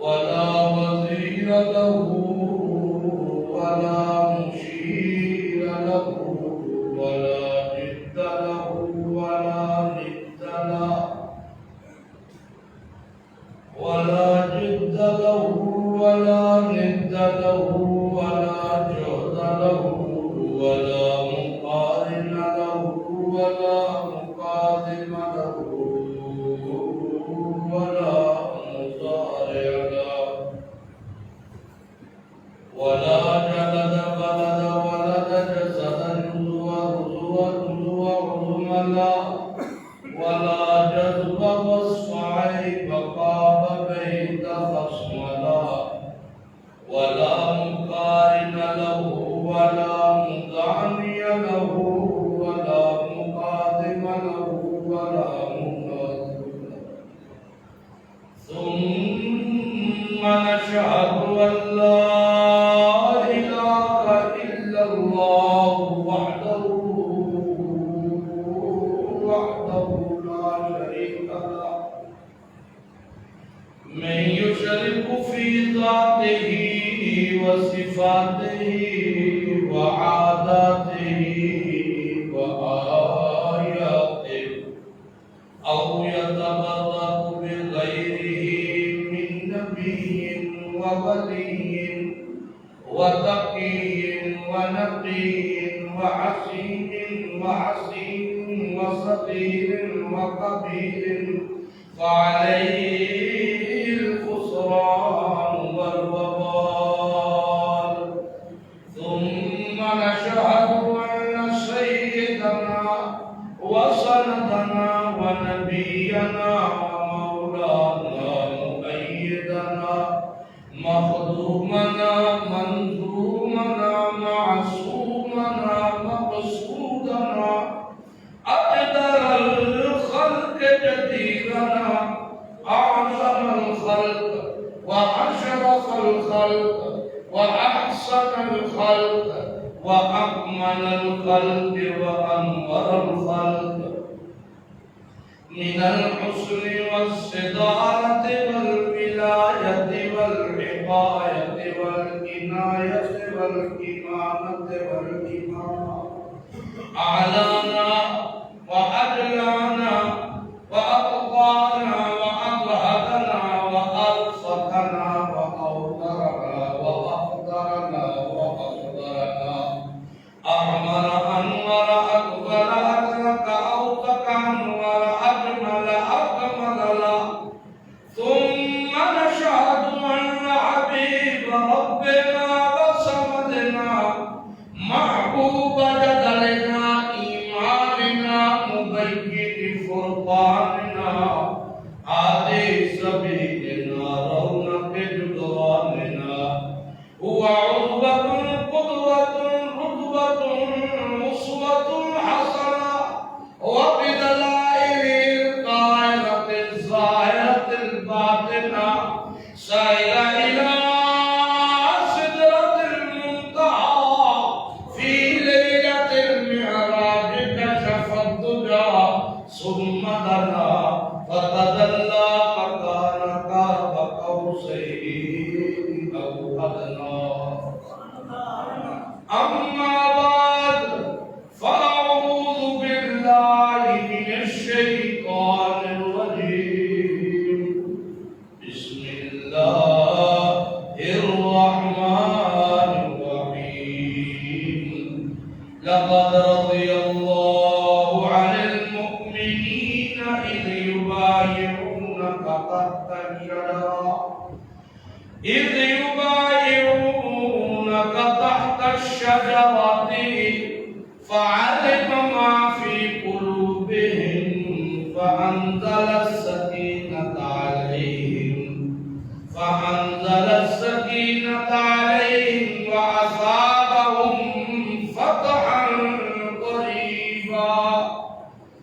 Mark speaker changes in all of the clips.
Speaker 1: ولا وزير له ولا مشير له ولا جد له ولا ند له ولا جد له ولا ند له ولا جهد له ولا مقارن له ولا مقادم له ولا مصارع له ولا جلد بلد ولد جسدا عظم له ولا جذب وصف عيب قاب بيت خصم له ولا مقارن له ولا مدعني له ولا مقادم له ولا مقادم له ثم نشهد أن لا إله إلا الله وحده لا شريك له من يشرك في ذاته وصفاته وعاداته وآياته أو يتبرك بغيره من نبي وولي وتقي ونقي وحسين وصغير وكبير فعليه الخسران والوبال ثم نشهد أن سيدنا وسندنا ونبينا ومولانا مؤيدنا مخدومنا منظومنا معصومنا مقصودنا أقدر الخلق جديرنا أعظم الخلق وأشرف الخلق وأحسن الخلق وأكمل الخلق وأنور الخلق من الحسن والصدارة والولاية والرقاية والعناية والإمامة والإمامة أعلانا وأدلانا وأبقانا وأبهدنا وأرفقنا وأوترنا وأقدرنا وأقدرنا أعمر أنور أكبر أدرك أوتك أنور أجمل أكمل له ثم نشهد أن حبيب ربنا وصمدنا محبوب جدلنا إيماننا مبين فرقاننا عادي سبيلنا رونق جدراننا هو عروة قدوة رتبة أسوة حسنة وبدلائل القائمة الظاهرة الباطنة سائر إلى سدرة المنتهى في ليلة المعراج كشف الدجى ثم دنا فتدلى فكان قاب قوسين أو أدنى أما بعد فأعوذ بالله من الشيطان الرجيم بسم الله الرحمن الرحيم لقد رضي الله عن المؤمنين إذ يبايعونك تحت الشجرة فعلم ما في قلوبهم فأنزل السكينة عليهم وأصابهم فتحا قريبا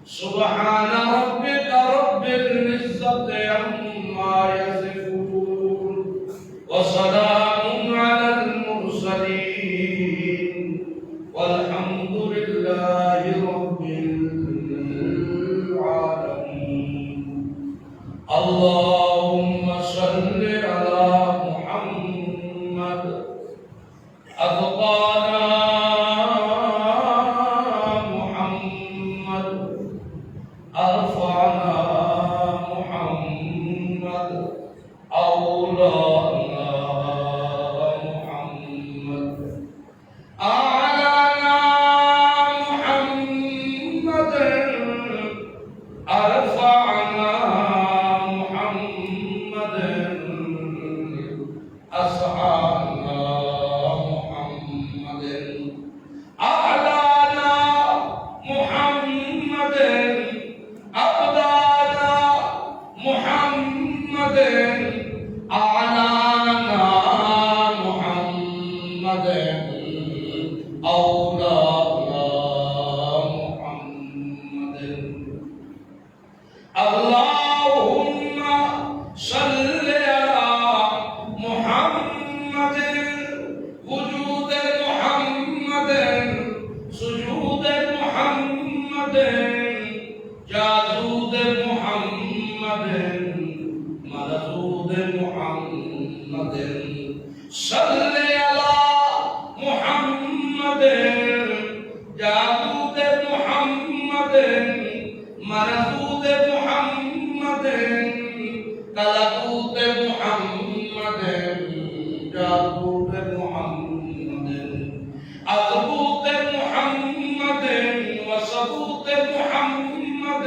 Speaker 1: سبحان ربك رب العزة عما يصفون وسلام على المرسلين والحمد لله رب العالمين اللهم صل على محمد أولانا محمد أعلانا محمد أرفعنا محمد أسعانا محمد أعلانا محمد أبدانا محمد أعلانا محمد أولانا محمد اللهم صل على محمد وجود محمد سجود محمد جازود محمد ملذود محمد صل على محمد جازود محمد ملذود محمد ملذود محمد جازود محمد أضبوط محمد وصبوط محمد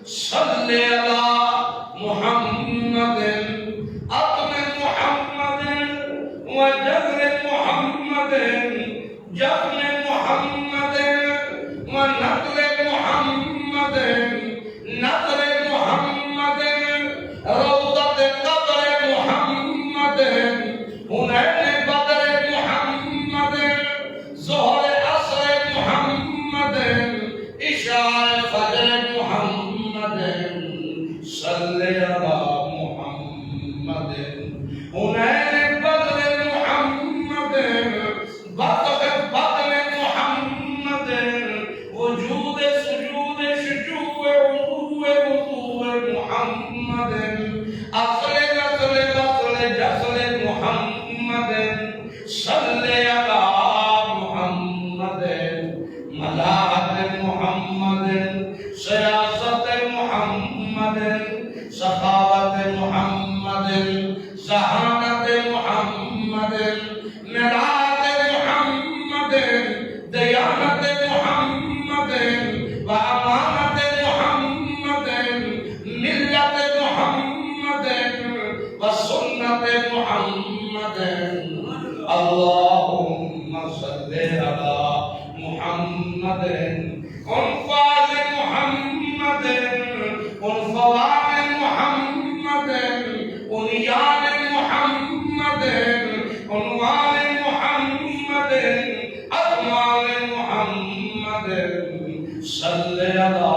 Speaker 1: صل على محمد أطم محمد وجر محمد جفن محمد ونقل محمد نقل محمد روضة قبر محمد هنين بدر محمد ظهر عصر محمد إشاء فجر محمد صل على محمد هنين بدر محمد بطن محمد وجود سجود شجوع وضوء محمد أصل نصل بصل جسل محمد صل على محمد ملاحة محمد سياسة محمد سخاوة محمد زهانة محمد مراد محمد ديانة محمد وأمانة محمد ملة محمد وسنة محمد اللهم صل على محمد أنفاذ محمد أنفوات محمد أنيان محمد عنوان محمد أجمال محمد صل على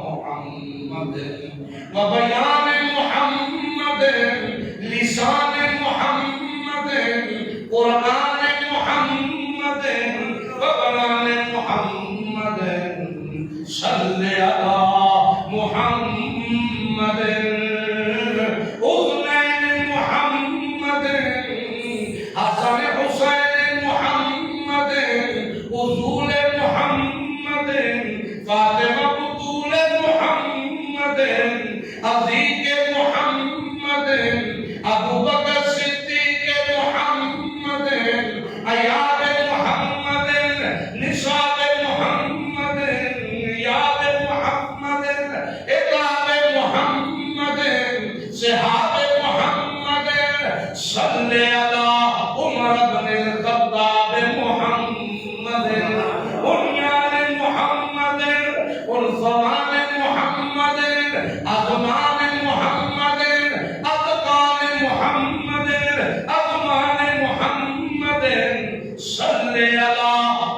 Speaker 1: محمد وبيان محمد لسان محمد قرآن محمد وبيان محمد صل على محمد أذنين محمد حسن حسين محمد أذول محمد فاطمة بطول محمد عزيز محمد أبو بكر الصديق محمد أياد محمد نصاب محمد ياد محمد إقاب محمد سحاب محمد صل على عمر بن الخطاب محمد بنيان محمد عنفوان محمد أضمان محمد أبطال محمد أضمان محمد صل على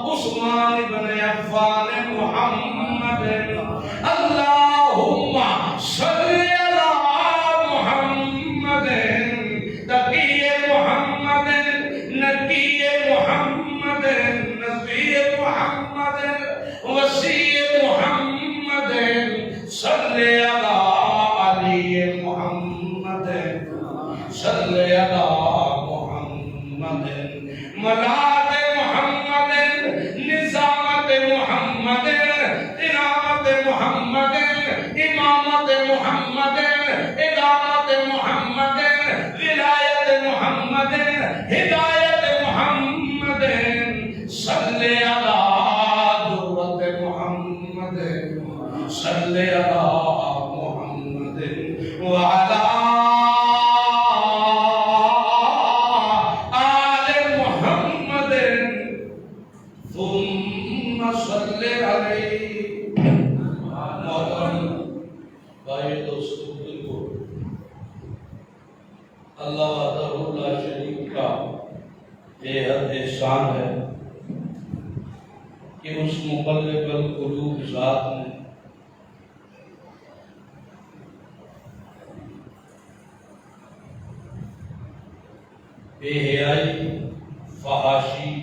Speaker 1: عثمان بن عفان محمد اللهم صل على محمد تقي محمد نقي محمد نبي محمد وسيء محمد صل على علي محمد صل على محمد ملاذ محمد نظامت محمد إمامت محمد إدامت اللہ وحدہ لا شریک کا بے حد احسان ہے کہ اس مقلب القلوب ذات نے بے حیائی، فحاشی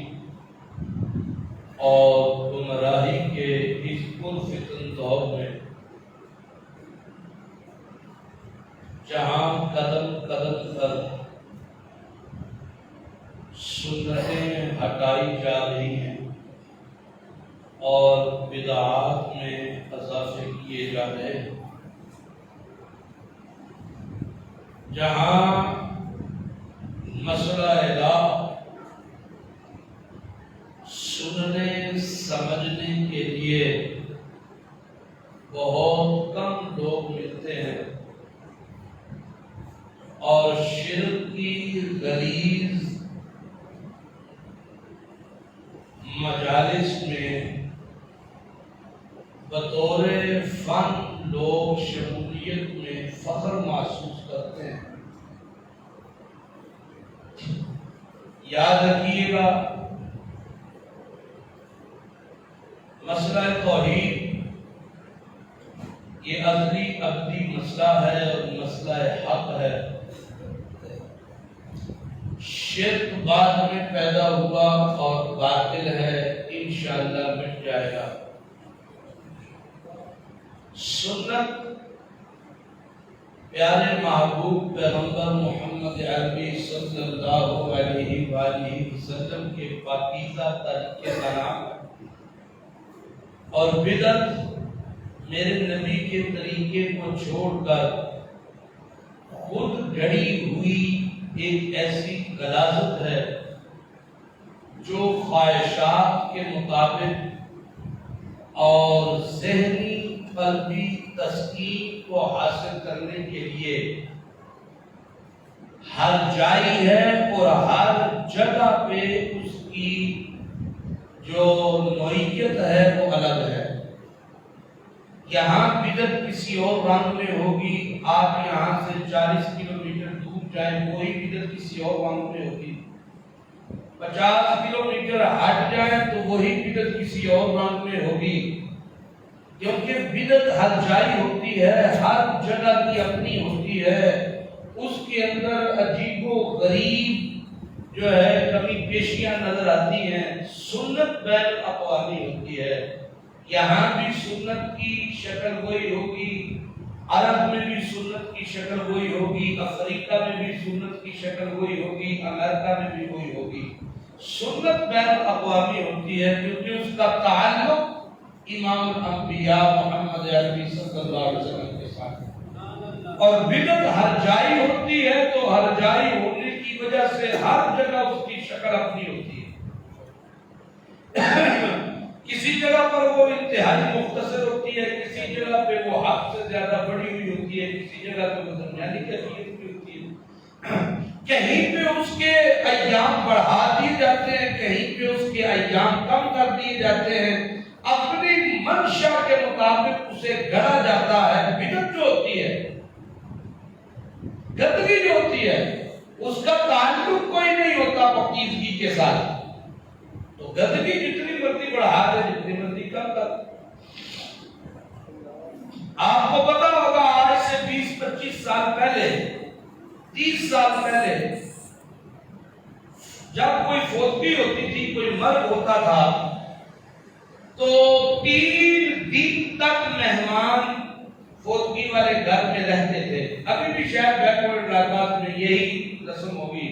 Speaker 1: اور گمراہی کے اس پرفتن دور میں جہاں قدم قدم پر سنتیں ہٹائی جا رہی ہیں اور بدعات میں اضافے کیے جا رہے ہیں، جہاں مسئلہ الہ سننے سمجھنے کے لیے بہت کم لوگ ملتے ہیں اور شرک کی غلیظ مجالس میں بطور فن لوگ شمولیت میں فخر محسوس کرتے ہیں۔ یاد رکھیے گا، مسئلہ توحید یہ ازلی ابدی مسئلہ ہے اور مسئلہ حق ہے۔ شرک بعد میں پیدا ہوا اور باطل ہے، انشاءاللہ مٹ جائے گا۔ سنت پیارے محبوب پیغمبر محمد عربی صلی اللہ علیہ وآلہ وسلم کے پاکیزہ طریقے کا نام ہے، اور بدعت میرے نبی کے طریقے کو چھوڑ کر خود گھڑی ہوئی ایک ایسی غلاظت ہے جو خواہشات کے مطابق اور ذہنی قلبی تسکین کو حاصل کرنے کے لیے ہر جائی ہے اور ہر جگہ پہ اس کی جو نوعیت ہے وہ الگ ہے۔ یہاں بدعت کسی اور رنگ میں ہوگی، آپ یہاں سے 40 کلومیٹر دور جائیں وہی بدعت کسی اور رنگ میں ہوگی، 50 کلومیٹر ہٹ جائیں تو وہی بدعت کسی اور رنگ میں ہوگی، کیونکہ بدعت ہر جائی ہوتی ہے، ہر جگہ کی اپنی ہوتی ہے، اس کے اندر عجیب و غریب جو ہے کمی پیشیاں نظر آتی ہیں۔ سنت بین الاقوامی ہوتی ہے، یہاں بھی سنت کی شکل وہی ہوگی، عرب میں بھی سنت کی شکل وہی ہوگی، افریقہ میں بھی سنت کی شکل وہی ہوگی، امریکہ میں بھی وہی ہوگی۔ سنت بین الاقوامی ہوتی ہے کیونکہ اس کا تعلق امام الانبیاء محمد عربی صلی اللہ علیہ وسلم کے ساتھ، اور بدعت ہر جائی ہوتی ہے تو ہر جائی ہونے کی وجہ سے ہر جگہ اس کی شکل اپنی ہوتی ہے۔ کسی جگہ پر وہ انتہائی مختصر ہوتی ہے، کسی جگہ پہ وہ حد سے زیادہ بڑی ہوئی ہوتی ہے، کسی جگہ پہ وہ درمیانی کیفیت کی ہوتی ہے۔ کہیں پہ اس کے ایام بڑھا دیے جاتے ہیں، کہیں پہ اس کے ایام کم کر دیے جاتے ہیں، اپنی منشا کے مطابق اسے گڑا جاتا ہے۔ بدعت جو ہوتی ہے، گندگی جو ہوتی ہے، اس کا تعلق کوئی نہیں ہوتا پاکیزگی کے ساتھ، تو گندگی جتنی مرضی بڑھا دے، جتنی مرضی کم کر دے۔ آپ کو پتا ہوگا آج سے 20-25 سال پہلے، 30 سال پہلے جب کوئی فوتگی ہوتی تھی، کوئی مرگ ہوتا تھا، تو 3 دن تک مہمان فوتگی والے گھر میں رہتے تھے۔ ابھی بھی شاید بیکورڈ علاقات میں یہی رسم ہوگی،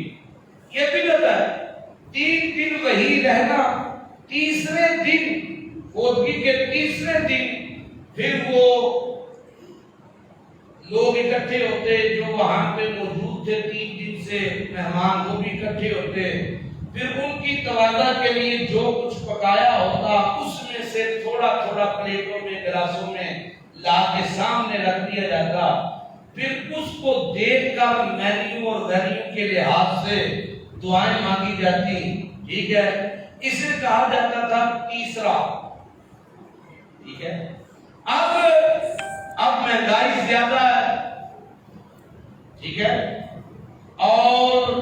Speaker 1: یہ بدعت ہے۔ 3 دن وہی رہنا، تیسرے دن فوتگی کے تیسرے دن پھر وہ لوگ اکٹھے ہوتے جو وہاں پہ موجود تھے 3 دن سے مہمان، وہ بھی اکٹھے ہوتے، پھر ان کی توازہ کے لیے جو کچھ پکایا ہوتا اس میں سے تھوڑا تھوڑا پلیٹوں میں، گلاسوں میں لا کے سامنے رکھ دیا جاتا، پھر اس کو دیکھ کر مینیو اور وینیو کے لحاظ سے دعائیں مانگی جاتی، ٹھیک ہے۔ اسے کہا جاتا تھا تیسرا، ٹھیک ہے۔ اب مہنگائی زیادہ ہے، ٹھیک ہے، اور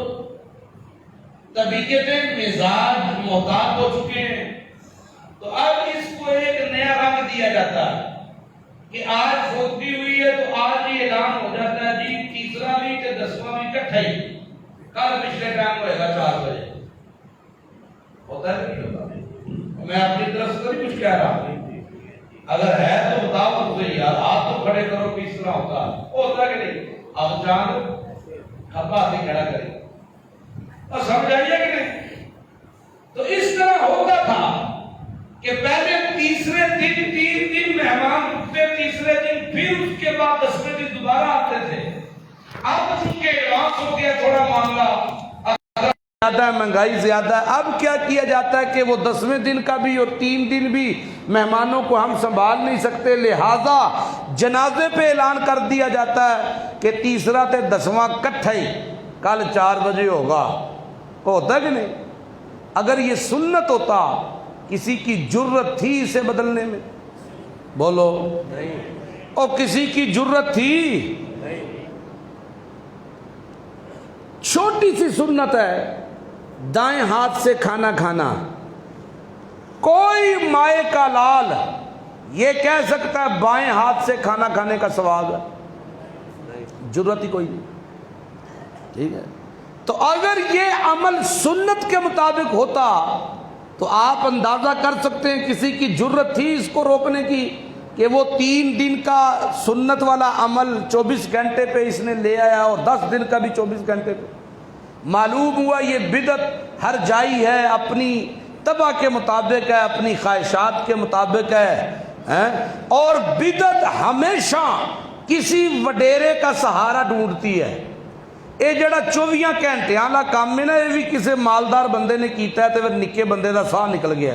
Speaker 1: طبیعتیں مزاج محتاط ہو چکے ہیں، تو اب اس کو ایک نیا رنگ دیا جاتا ہے کہ آج فوتی ہوئی ہے تو آج ہی اعلان ہو جاتا ہے جی تیسرا بھی تے 10واں بھی اکٹھا ہی، کل پچھلے ٹائم ہوئے گا 4 بجے، ہوتا ہے نہیں ہوتا؟ میں اپنی طرف سے نہیں کچھ کہہ رہا ہوں، اگر ہے تو بتاؤ مجھے یار، آپ تو کھڑے کرو کہ اس طرح ہوتا کہ نہیں؟ اب چاند کھپا سے کھڑا کرے اور سمجھ آئیے کہ نہیں؟ تو اس طرح ہوتا تھا کہ پہلے تیسرے دن 3 دن مہمان رکتے، تیسرے دن پھر اس کے بعد 10ویں دن دوبارہ آتے تھے۔ اب چونکہ ایڈوانس ہو گیا تھوڑا معاملہ، زیادہ ہے، مہنگائی زیادہ ہے، اب کیا کیا جاتا ہے کہ وہ 10ویں دن کا بھی اور 3 دن بھی مہمانوں کو ہم سنبھال نہیں سکتے، لہذا جنازے پہ اعلان کر دیا جاتا ہے کہ تیسرا تے 10واں کٹھا ہی کل 4 بجے ہوگا۔ ہوتا کہ نہیں؟ اگر یہ سنت ہوتا، کسی کی جرت تھی اسے بدلنے میں؟ بولو نہیں۔ اور کسی کی جرت تھی؟ چھوٹی سی سنت ہے، دائیں ہاتھ سے کھانا کھانا۔ کوئی مائے کا لال یہ کہہ سکتا ہے بائیں ہاتھ سے کھانا کھانے کا ثواب ہے؟ جرت ہی کوئی نہیں، ٹھیک ہے؟ تو اگر یہ عمل سنت کے مطابق ہوتا تو آپ اندازہ کر سکتے ہیں کسی کی جرت تھی اس کو روکنے کی کہ وہ 3 دن کا سنت والا عمل 24 گھنٹے پہ اس نے لے آیا اور 10 دن کا بھی 24 گھنٹے پہ؟ معلوم ہوا یہ بدعت ہر جائی ہے، اپنی طبع کے مطابق ہے، اپنی خواہشات کے مطابق ہے، اور بدعت ہمیشہ کسی وڈیرے کا سہارا ڈھونڈتی ہے۔ یہ جڑا 24 گھنٹے والا کام ہے نا، یہ بھی کسی مالدار بندے نے کیتا ہے تو پھر نکے بندے دا ساہ نکل گیا،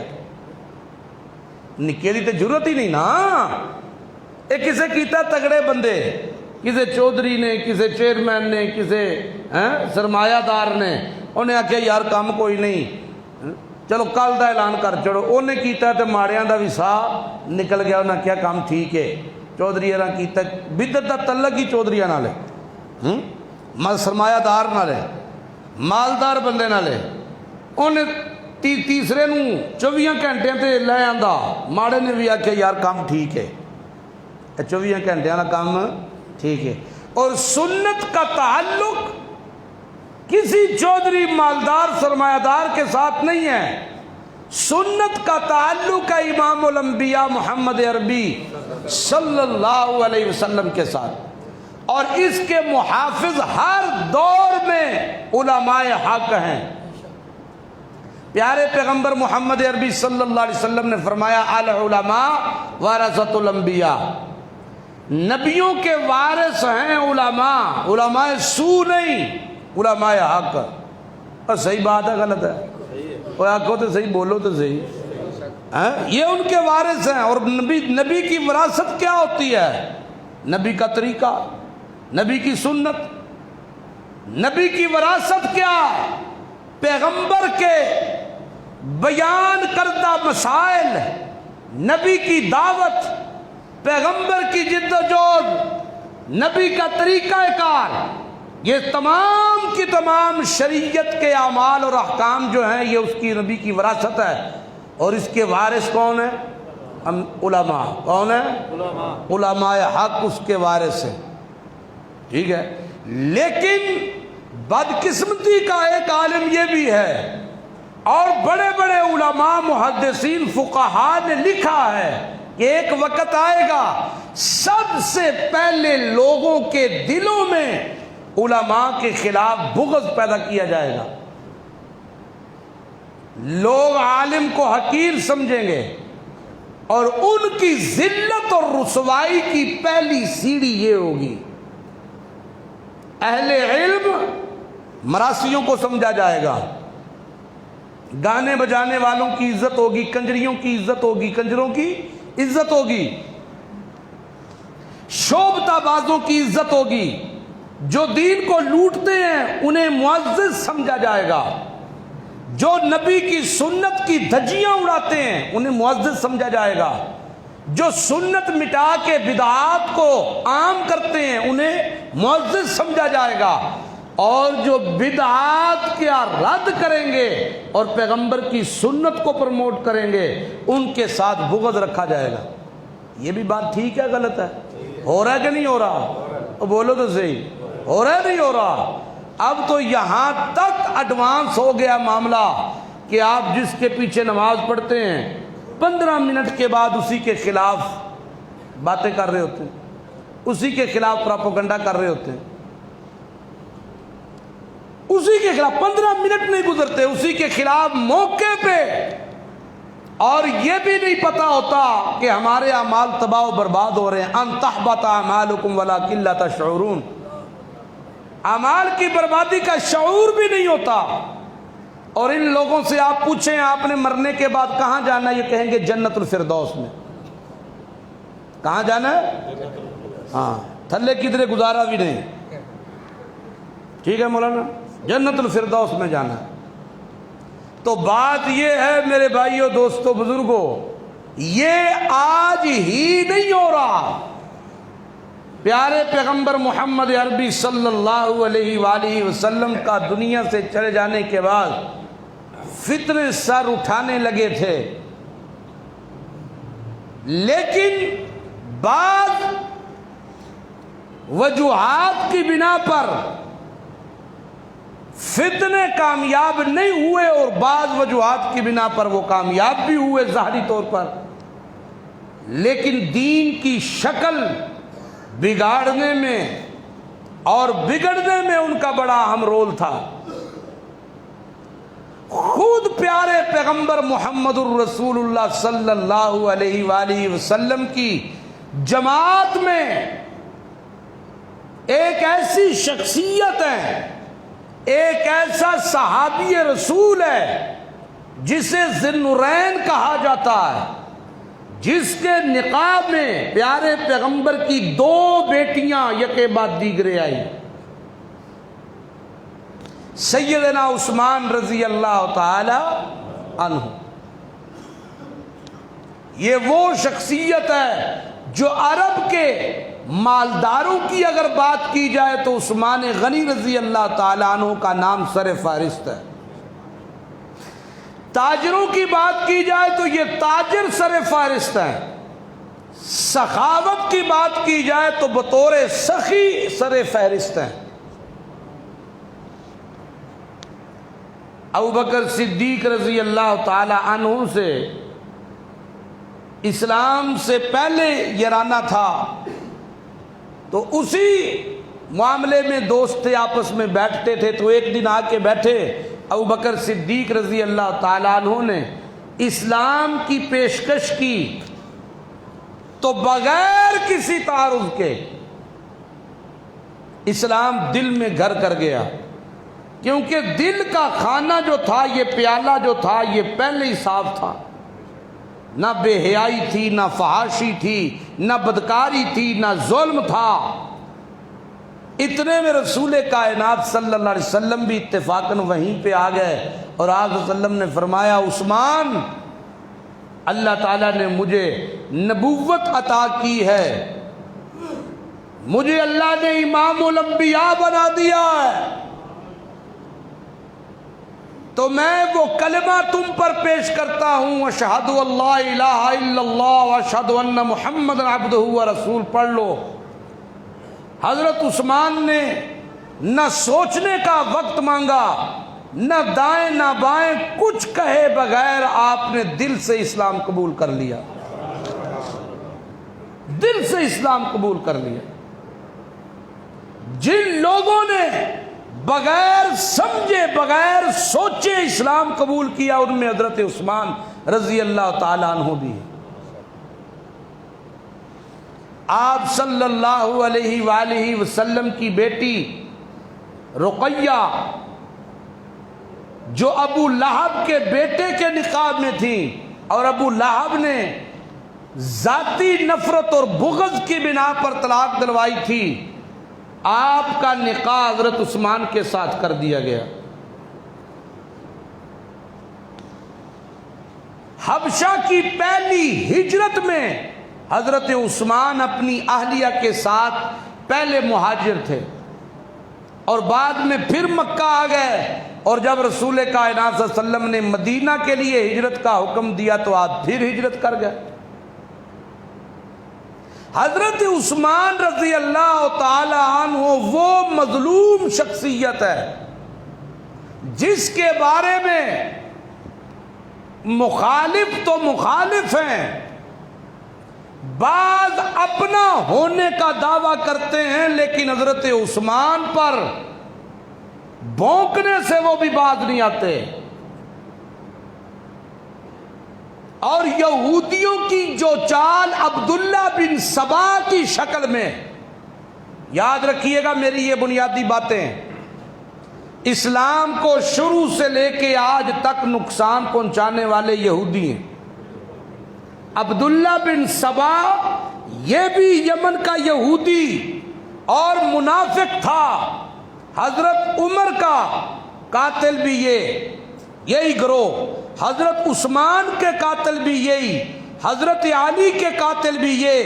Speaker 1: نکے دی تے ضرورت ہی نہیں نا۔ یہ کسے کیتا تگڑے بندے، کسی چودھری نے، کسی چیئرمین نے، کسی سرمایہ دار نے، انہیں آخیا یار کام کوئی نہیں، چلو کل دا اعلان کر چڑو، انہیں کیتا تو ماڑیاں دا بھی ساہ نکل گیا، انہیں کیا کام ٹھیک ہے، چودھری کیتا۔ بدعت دا تعلق ہی چودھریاں نال ہے، سرمایہ دار نال ہے، مالدار بندے نال ہے۔ انہیں تیسرے نو 24 گھنٹے تے لے آندا، ماڑے نے بھی آخیا یار کام ٹھیک ہے، 24 گھنٹے والا کام ٹھیک ہے۔ اور سنت کا تعلق کسی چودھری مالدار سرمایہ دار کے ساتھ نہیں ہے، سنت کا تعلق ہے امام الانبیاء محمد عربی صلی اللہ علیہ وسلم کے ساتھ، اور اس کے محافظ ہر دور میں علماء حق ہیں۔ پیارے پیغمبر محمد عربی صلی اللہ علیہ وسلم نے فرمایا العلماء ورثۃ الانبیاء، نبیوں کے وارث ہیں علماء، علماء سو نہیں، علماء حق۔ اور صحیح بات ہے غلط ہے؟ کوئی آنکھوں تو صحیح، بولو تو صحیح، یہ ان کے وارث ہیں۔ اور نبی کی وراثت کیا ہوتی ہے؟ نبی کا طریقہ، نبی کی سنت۔ نبی کی وراثت کیا؟ پیغمبر کے بیان کردہ مسائل، نبی کی دعوت، پیغمبر کی جد و جہد، نبی کا طریقہ کار، یہ تمام کی تمام شریعت کے اعمال اور احکام جو ہیں یہ اس کی نبی کی وراثت ہے۔ اور اس کے وارث کون ہیں؟ ہم علماء۔ کون ہیں؟ علماء حق اس کے وارث ہیں، ٹھیک ہے۔ لیکن بدقسمتی کا ایک عالم یہ بھی ہے، اور بڑے بڑے علماء محدثین فقہاء نے لکھا ہے کہ ایک وقت آئے گا سب سے پہلے لوگوں کے دلوں میں علماء کے خلاف بغض پیدا کیا جائے گا، لوگ عالم کو حقیر سمجھیں گے، اور ان کی ذلت اور رسوائی کی پہلی سیڑھی یہ ہوگی، اہل علم مراسیوں کو سمجھا جائے گا، گانے بجانے والوں کی عزت ہوگی، کنجریوں کی عزت ہوگی، کنجروں کی عزت ہوگی، شوبتہ بازوں کی عزت ہوگی، جو دین کو لوٹتے ہیں انہیں معزز سمجھا جائے گا، جو نبی کی سنت کی دھجیاں اڑاتے ہیں انہیں معزز سمجھا جائے گا، جو سنت مٹا کے بدعات کو عام کرتے ہیں انہیں معزز سمجھا جائے گا، اور جو بدعات کیا رد کریں گے اور پیغمبر کی سنت کو پروموٹ کریں گے ان کے ساتھ بغض رکھا جائے گا۔ یہ بھی بات ٹھیک ہے غلط ہے؟ ہو رہا ہے کہ نہیں ہو رہا؟ بولو تو صحیح، ہو رہا ہے نہیں ہو رہا؟ اب تو یہاں تک ایڈوانس ہو گیا معاملہ کہ آپ جس کے پیچھے نماز پڑھتے ہیں 15 منٹ کے بعد اسی کے خلاف باتیں کر رہے ہوتے ہیں، اسی کے خلاف پراپوگنڈا کر رہے ہوتے ہیں، اسی کے خلاف 15 منٹ نہیں گزرتے اسی کے خلاف موقع پہ، اور یہ بھی نہیں پتا ہوتا کہ ہمارے اعمال تباہ و برباد ہو رہے ہیں۔ ان تحبط اعمالکم ولکن لا تشعرون، اعمال کی بربادی کا شعور بھی نہیں ہوتا۔ اور ان لوگوں سے آپ پوچھیں آپ نے مرنے کے بعد کہاں جانا ہے، یہ کہیں گے جنت الفردوس میں۔ کہاں جانا ہے؟ ہاں، تھلے کدھرے گزارا بھی نہیں، ٹھیک ہے مولانا، جنت الفردوس میں جانا ہے۔ تو بات یہ ہے میرے بھائیوں، دوستوں، بزرگوں، یہ آج ہی نہیں ہو رہا۔ پیارے پیغمبر محمد عربی صلی اللہ علیہ وآلہ وسلم کا دنیا سے چلے جانے کے بعد فتنے سر اٹھانے لگے تھے، لیکن بعض وجوہات کی بنا پر فتنے کامیاب نہیں ہوئے اور بعض وجوہات کی بنا پر وہ کامیاب بھی ہوئے ظاہری طور پر، لیکن دین کی شکل بگاڑنے میں اور بگڑنے میں ان کا بڑا اہم رول تھا۔ خود پیارے پیغمبر محمد الرسول اللہ صلی اللہ علیہ وآلہ وسلم کی جماعت میں ایک ایسی شخصیت ہے، ایک ایسا صحابی رسول ہے جسے ذی النورین کہا جاتا ہے، جس کے نقاب میں پیارے پیغمبر کی 2 بیٹیاں یکے بعد دیگرے آئی، سیدنا عثمان رضی اللہ تعالی عنہ۔ یہ وہ شخصیت ہے جو عرب کے مالداروں کی اگر بات کی جائے تو عثمان غنی رضی اللہ تعالیٰ عنہ کا نام سر فہرست ہے، تاجروں کی بات کی جائے تو یہ تاجر سر فہرست ہے، سخاوت کی بات کی جائے تو بطور سخی سر فہرست ہے۔ ابوبکر صدیق رضی اللہ تعالی عنہ سے اسلام سے پہلے یارانہ تھا، تو اسی معاملے میں دوست تھے، آپس میں بیٹھتے تھے، تو ایک دن آ کے بیٹھے، ابوبکر صدیق رضی اللہ تعالیٰ عنہ نے اسلام کی پیشکش کی تو بغیر کسی تعارض کے اسلام دل میں گھر کر گیا، کیونکہ دل کا کھانا جو تھا، یہ پیالہ جو تھا، یہ پہلے ہی صاف تھا، نہ بے حیائی تھی، نہ فحاشی تھی، نہ بدکاری تھی، نہ ظلم تھا۔ اتنے میں رسول کائنات صلی اللہ علیہ وسلم بھی اتفاقاً وہیں پہ آ گئے، اور آپ صلی اللہ علیہ وسلم نے فرمایا، عثمان، اللہ تعالیٰ نے مجھے نبوت عطا کی ہے، مجھے اللہ نے امام الانبیاء بنا دیا ہے، تو میں وہ کلمہ تم پر پیش کرتا ہوں، اشہد ان لا الہ الا اللہ واشہد ان محمد عبدہ ورسول، پڑھ لو۔ حضرت عثمان نے نہ سوچنے کا وقت مانگا، نہ دائیں نہ بائیں، کچھ کہے بغیر آپ نے دل سے اسلام قبول کر لیا، دل سے اسلام قبول کر لیا۔ جن لوگوں نے بغیر سمجھے بغیر سوچے اسلام قبول کیا، ان میں حضرت عثمان رضی اللہ تعالیٰ عنہ بھی ہے۔ آپ صلی اللہ علیہ وآلہ وسلم کی بیٹی رقیہ، جو ابو لہب کے بیٹے کے نکاح میں تھی، اور ابو لہب نے ذاتی نفرت اور بغض کی بنا پر طلاق دلوائی تھی، آپ کا نکاح حضرت عثمان کے ساتھ کر دیا گیا۔ حبشہ کی پہلی ہجرت میں حضرت عثمان اپنی اہلیہ کے ساتھ پہلے مہاجر تھے، اور بعد میں پھر مکہ آ گئے، اور جب رسول کائنات صلی اللہ علیہ وسلم نے مدینہ کے لیے ہجرت کا حکم دیا تو آپ پھر ہجرت کر گئے۔ حضرت عثمان رضی اللہ تعالی عنہ وہ مظلوم شخصیت ہے جس کے بارے میں مخالف تو مخالف ہیں، بعض اپنا ہونے کا دعویٰ کرتے ہیں، لیکن حضرت عثمان پر بھونکنے سے وہ بھی باز نہیں آتے۔ اور یہودیوں کی جو چال عبداللہ بن سبا کی شکل میں، یاد رکھیے گا میری یہ بنیادی باتیں، اسلام کو شروع سے لے کے آج تک نقصان پہنچانے والے یہودی ہیں۔ عبداللہ بن سبا یہ بھی یمن کا یہودی اور منافق تھا، حضرت عمر کا قاتل بھی یہی گروہ، حضرت عثمان کے قاتل بھی یہی، حضرت علی کے قاتل بھی یہ،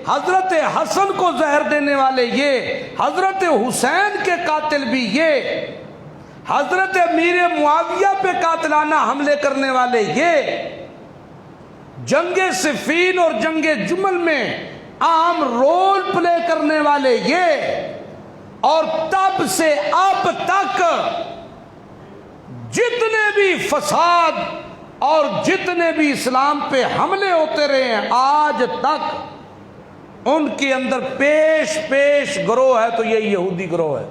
Speaker 1: حضرت حسن کو زہر دینے والے یہ، حضرت حسین کے قاتل بھی یہ، حضرت امیر معاویہ پہ قاتلانہ حملے کرنے والے یہ، جنگ صفین اور جنگ جمل میں عام رول پلے کرنے والے یہ، اور تب سے اب تک جتنے بھی فساد اور جتنے بھی اسلام پہ حملے ہوتے رہے ہیں آج تک ان کے اندر پیش گروہ ہے تو یہ یہودی گروہ ہے۔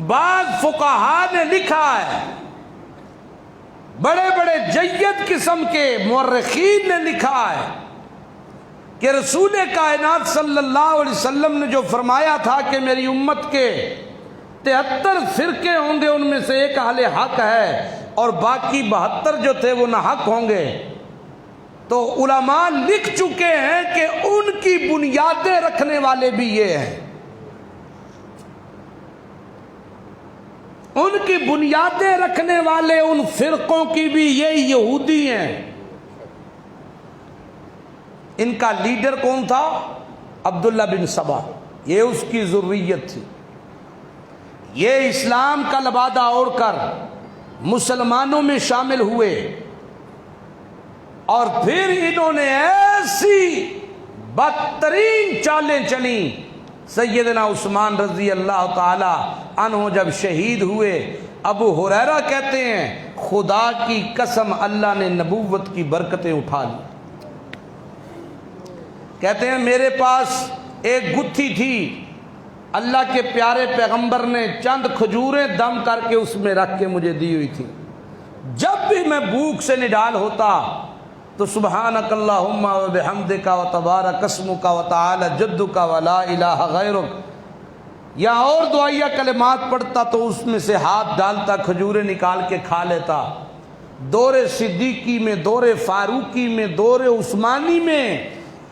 Speaker 1: بعض فقہا نے لکھا ہے، بڑے بڑے جید قسم کے مورخین نے لکھا ہے کہ رسول کائنات صلی اللہ علیہ وسلم نے جو فرمایا تھا کہ میری امت کے 73 فرقے ہوں گے، ان میں سے ایک اہل حق ہے اور باقی 72 جو تھے وہ ناحق ہوں گے، تو علماء لکھ چکے ہیں کہ ان کی بنیادیں رکھنے والے بھی یہ ہیں، ان کی بنیادیں رکھنے والے ان فرقوں کی بھی یہ یہودی ہیں۔ ان کا لیڈر کون تھا؟ عبداللہ بن سبا، یہ اس کی ذریت تھی۔ یہ اسلام کا لبادہ اوڑھ کر مسلمانوں میں شامل ہوئے اور پھر انہوں نے ایسی بدترین چالیں چلیں۔ سیدنا عثمان رضی اللہ تعالی عنہ جب شہید ہوئے، ابو ہریرہ کہتے ہیں خدا کی قسم اللہ نے نبوت کی برکتیں اٹھا لی۔ کہتے ہیں میرے پاس ایک گتھی تھی، اللہ کے پیارے پیغمبر نے چند کھجوریں دم کر کے اس میں رکھ کے مجھے دی ہوئی تھی، جب بھی میں بھوک سے نڈال ہوتا تو سبحانک اللہم و بحمدک و تبارک اسمک و تعالی جدک و لا الہ غیرک، یا اور دعائیہ کلمات پڑھتا تو اس میں سے ہاتھ ڈالتا، کھجوریں نکال کے کھا لیتا۔ دور صدیقی میں، دور فاروقی میں، دور عثمانی میں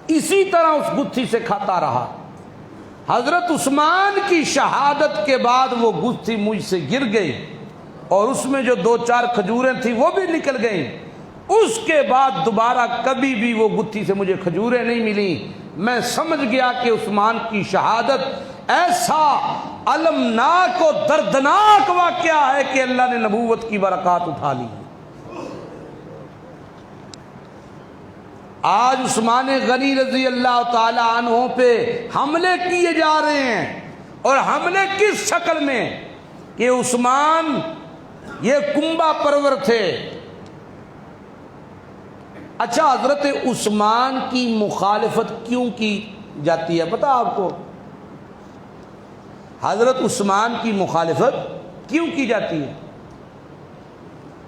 Speaker 1: اسی طرح اس گتھی سے کھاتا رہا۔ حضرت عثمان کی شہادت کے بعد وہ گتھی مجھ سے گر گئی اور اس میں جو 2-4 کھجوریں تھیں وہ بھی نکل گئیں۔ اس کے بعد دوبارہ کبھی بھی وہ گتھی سے مجھے کھجوریں نہیں ملی۔ میں سمجھ گیا کہ عثمان کی شہادت ایسا المناک و دردناک واقعہ ہے کہ اللہ نے نبوت کی برکات اٹھا لی۔ آج عثمان غنی رضی اللہ تعالی عنہ پہ حملے کیے جا رہے ہیں، اور حملے کس شکل میں کہ عثمان یہ کنبہ پرور تھے۔ اچھا، حضرت عثمان کی مخالفت کیوں کی جاتی ہے پتہ آپ کو؟ حضرت عثمان کی مخالفت کیوں کی جاتی ہے؟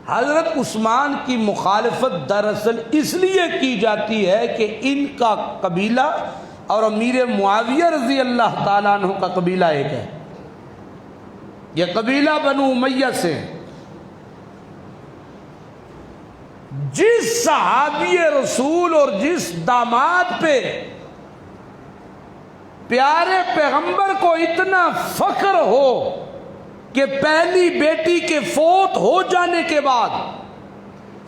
Speaker 1: حضرت عثمان کی مخالفت دراصل اس لیے کی جاتی ہے کہ ان کا قبیلہ اور امیر معاویہ رضی اللہ تعالیٰ عنہ کا قبیلہ ایک ہے۔ یہ قبیلہ بنو امیہ سے، جس صحابی رسول اور جس داماد پہ پیارے پیغمبر کو اتنا فخر ہو کہ پہلی بیٹی کے فوت ہو جانے کے بعد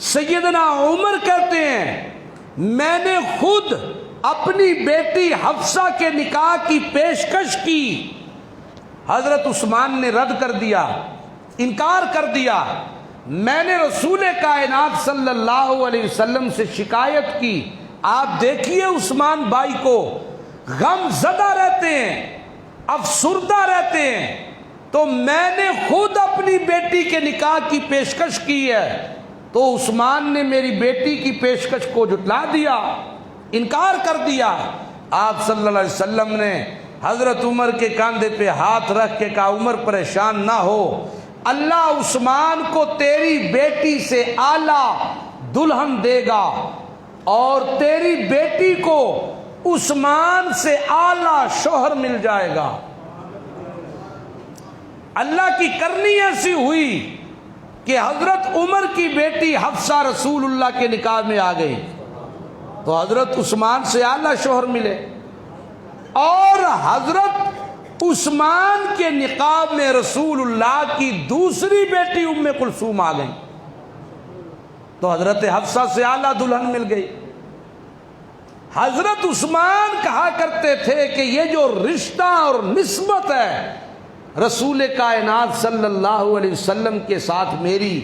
Speaker 1: سیدنا عمر کہتے ہیں میں نے خود اپنی بیٹی حفصہ کے نکاح کی پیشکش کی، حضرت عثمان نے رد کر دیا، انکار کر دیا۔ میں نے رسول کائنات صلی اللہ علیہ وسلم سے شکایت کی، آپ دیکھیے عثمان بھائی کو غم زدہ رہتے ہیں، افسردہ رہتے ہیں، تو میں نے خود اپنی بیٹی کے نکاح کی پیشکش کی ہے، تو عثمان نے میری بیٹی کی پیشکش کو جھٹلا دیا، انکار کر دیا۔ آپ صلی اللہ علیہ وسلم نے حضرت عمر کے کاندھے پہ ہاتھ رکھ کے کہا عمر پریشان نہ ہو، اللہ عثمان کو تیری بیٹی سے اعلیٰ دلہن دے گا اور تیری بیٹی کو عثمان سے اعلیٰ شوہر مل جائے گا۔ اللہ کی کرنی ایسی ہوئی کہ حضرت عمر کی بیٹی حفصہ رسول اللہ کے نکاح میں آ گئی، تو حضرت عثمان سے اعلیٰ شوہر ملے، اور حضرت عثمان کے نکاح میں رسول اللہ کی دوسری بیٹی ام کلثوم آ گئی، تو حضرت حفصہ سے اعلیٰ دلہن مل گئی۔ حضرت عثمان کہا کرتے تھے کہ یہ جو رشتہ اور نسبت ہے رسول کائنات صلی اللہ علیہ وسلم کے ساتھ میری،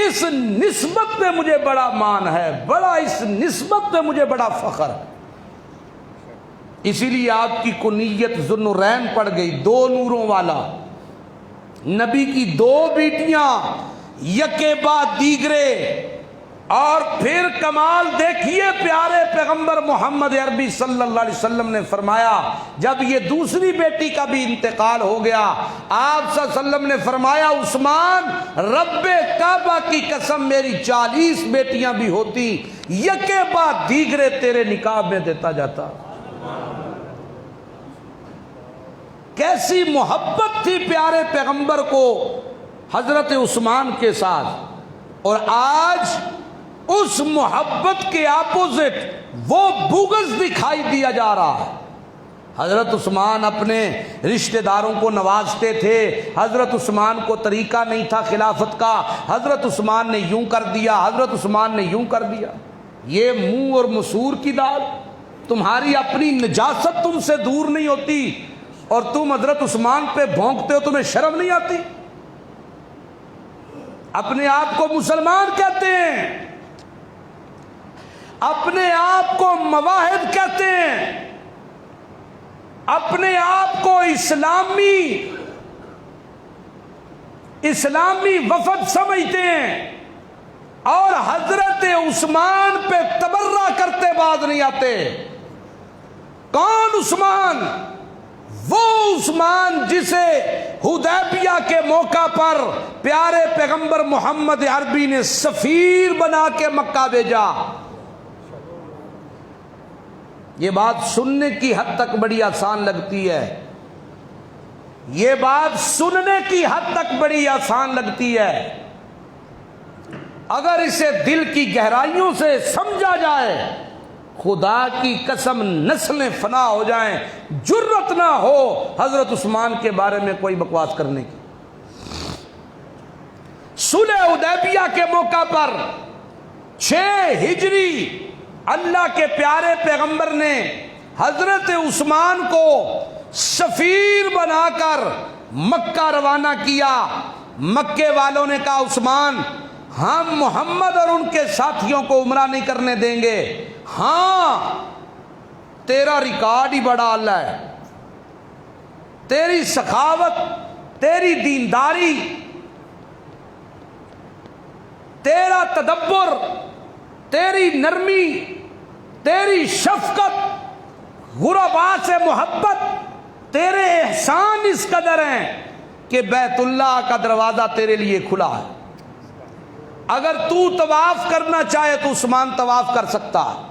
Speaker 1: اس نسبت پہ مجھے بڑا مان ہے، اس نسبت پہ مجھے بڑا فخر ہے۔ اسی لیے آپ کی کنیت ذوالنورین پڑ گئی، دو نوروں والا۔ نبی کی دو بیٹیاں یکے بعد دیگرے، اور پھر کمال دیکھیے پیارے پیغمبر محمد عربی صلی اللہ علیہ وسلم نے فرمایا جب یہ دوسری بیٹی کا بھی انتقال ہو گیا، آپ صلی اللہ علیہ وسلم نے فرمایا عثمان رب کعبہ کی قسم میری 40 بیٹیاں بھی ہوتی، یکے بعد دیگرے تیرے نکاح میں دیتا جاتا۔ کیسی محبت تھی پیارے پیغمبر کو حضرت عثمان کے ساتھ، اور آج اس محبت کے اپوزٹ وہ بغض دکھائی دیا جا رہا ہے۔ حضرت عثمان اپنے رشتہ داروں کو نوازتے تھے، حضرت عثمان کو طریقہ نہیں تھا خلافت کا، حضرت عثمان نے یوں کر دیا، حضرت عثمان نے یوں کر دیا۔ یہ منہ اور مسور کی دال، تمہاری اپنی نجاست تم سے دور نہیں ہوتی اور تم حضرت عثمان پہ بھونکتے ہو، تمہیں شرم نہیں آتی؟ اپنے آپ کو مسلمان کہتے ہیں، اپنے آپ کو مواحد کہتے ہیں، اپنے آپ کو اسلامی وفد سمجھتے ہیں، اور حضرت عثمان پہ تبرہ کرتے باز نہیں آتے۔ کون عثمان؟ وہ عثمان جسے حدیبیہ کے موقع پر پیارے پیغمبر محمد عربی نے سفیر بنا کے مکہ بھیجا۔ یہ بات سننے کی حد تک بڑی آسان لگتی ہے، یہ بات سننے کی حد تک بڑی آسان لگتی ہے، اگر اسے دل کی گہرائیوں سے سمجھا جائے خدا کی قسم نسلیں فنا ہو جائیں، جرت نہ ہو حضرت عثمان کے بارے میں کوئی بکواس کرنے کی۔ صلح حدیبیہ کے موقع پر 6 ہجری اللہ کے پیارے پیغمبر نے حضرت عثمان کو سفیر بنا کر مکہ روانہ کیا۔ مکے والوں نے کہا عثمان ہم محمد اور ان کے ساتھیوں کو عمرہ نہیں کرنے دیں گے۔ ہاں تیرا ریکارڈ ہی بڑا اعلیٰ ہے، تیری سخاوت، تیری دینداری، تیرا تدبر، تیری نرمی، تیری شفقت، غرباء سے محبت، تیرے احسان اس قدر ہیں کہ بیت اللہ کا دروازہ تیرے لیے کھلا ہے۔ اگر تو طواف کرنا چاہے تو عثمان طواف کر سکتا ہے،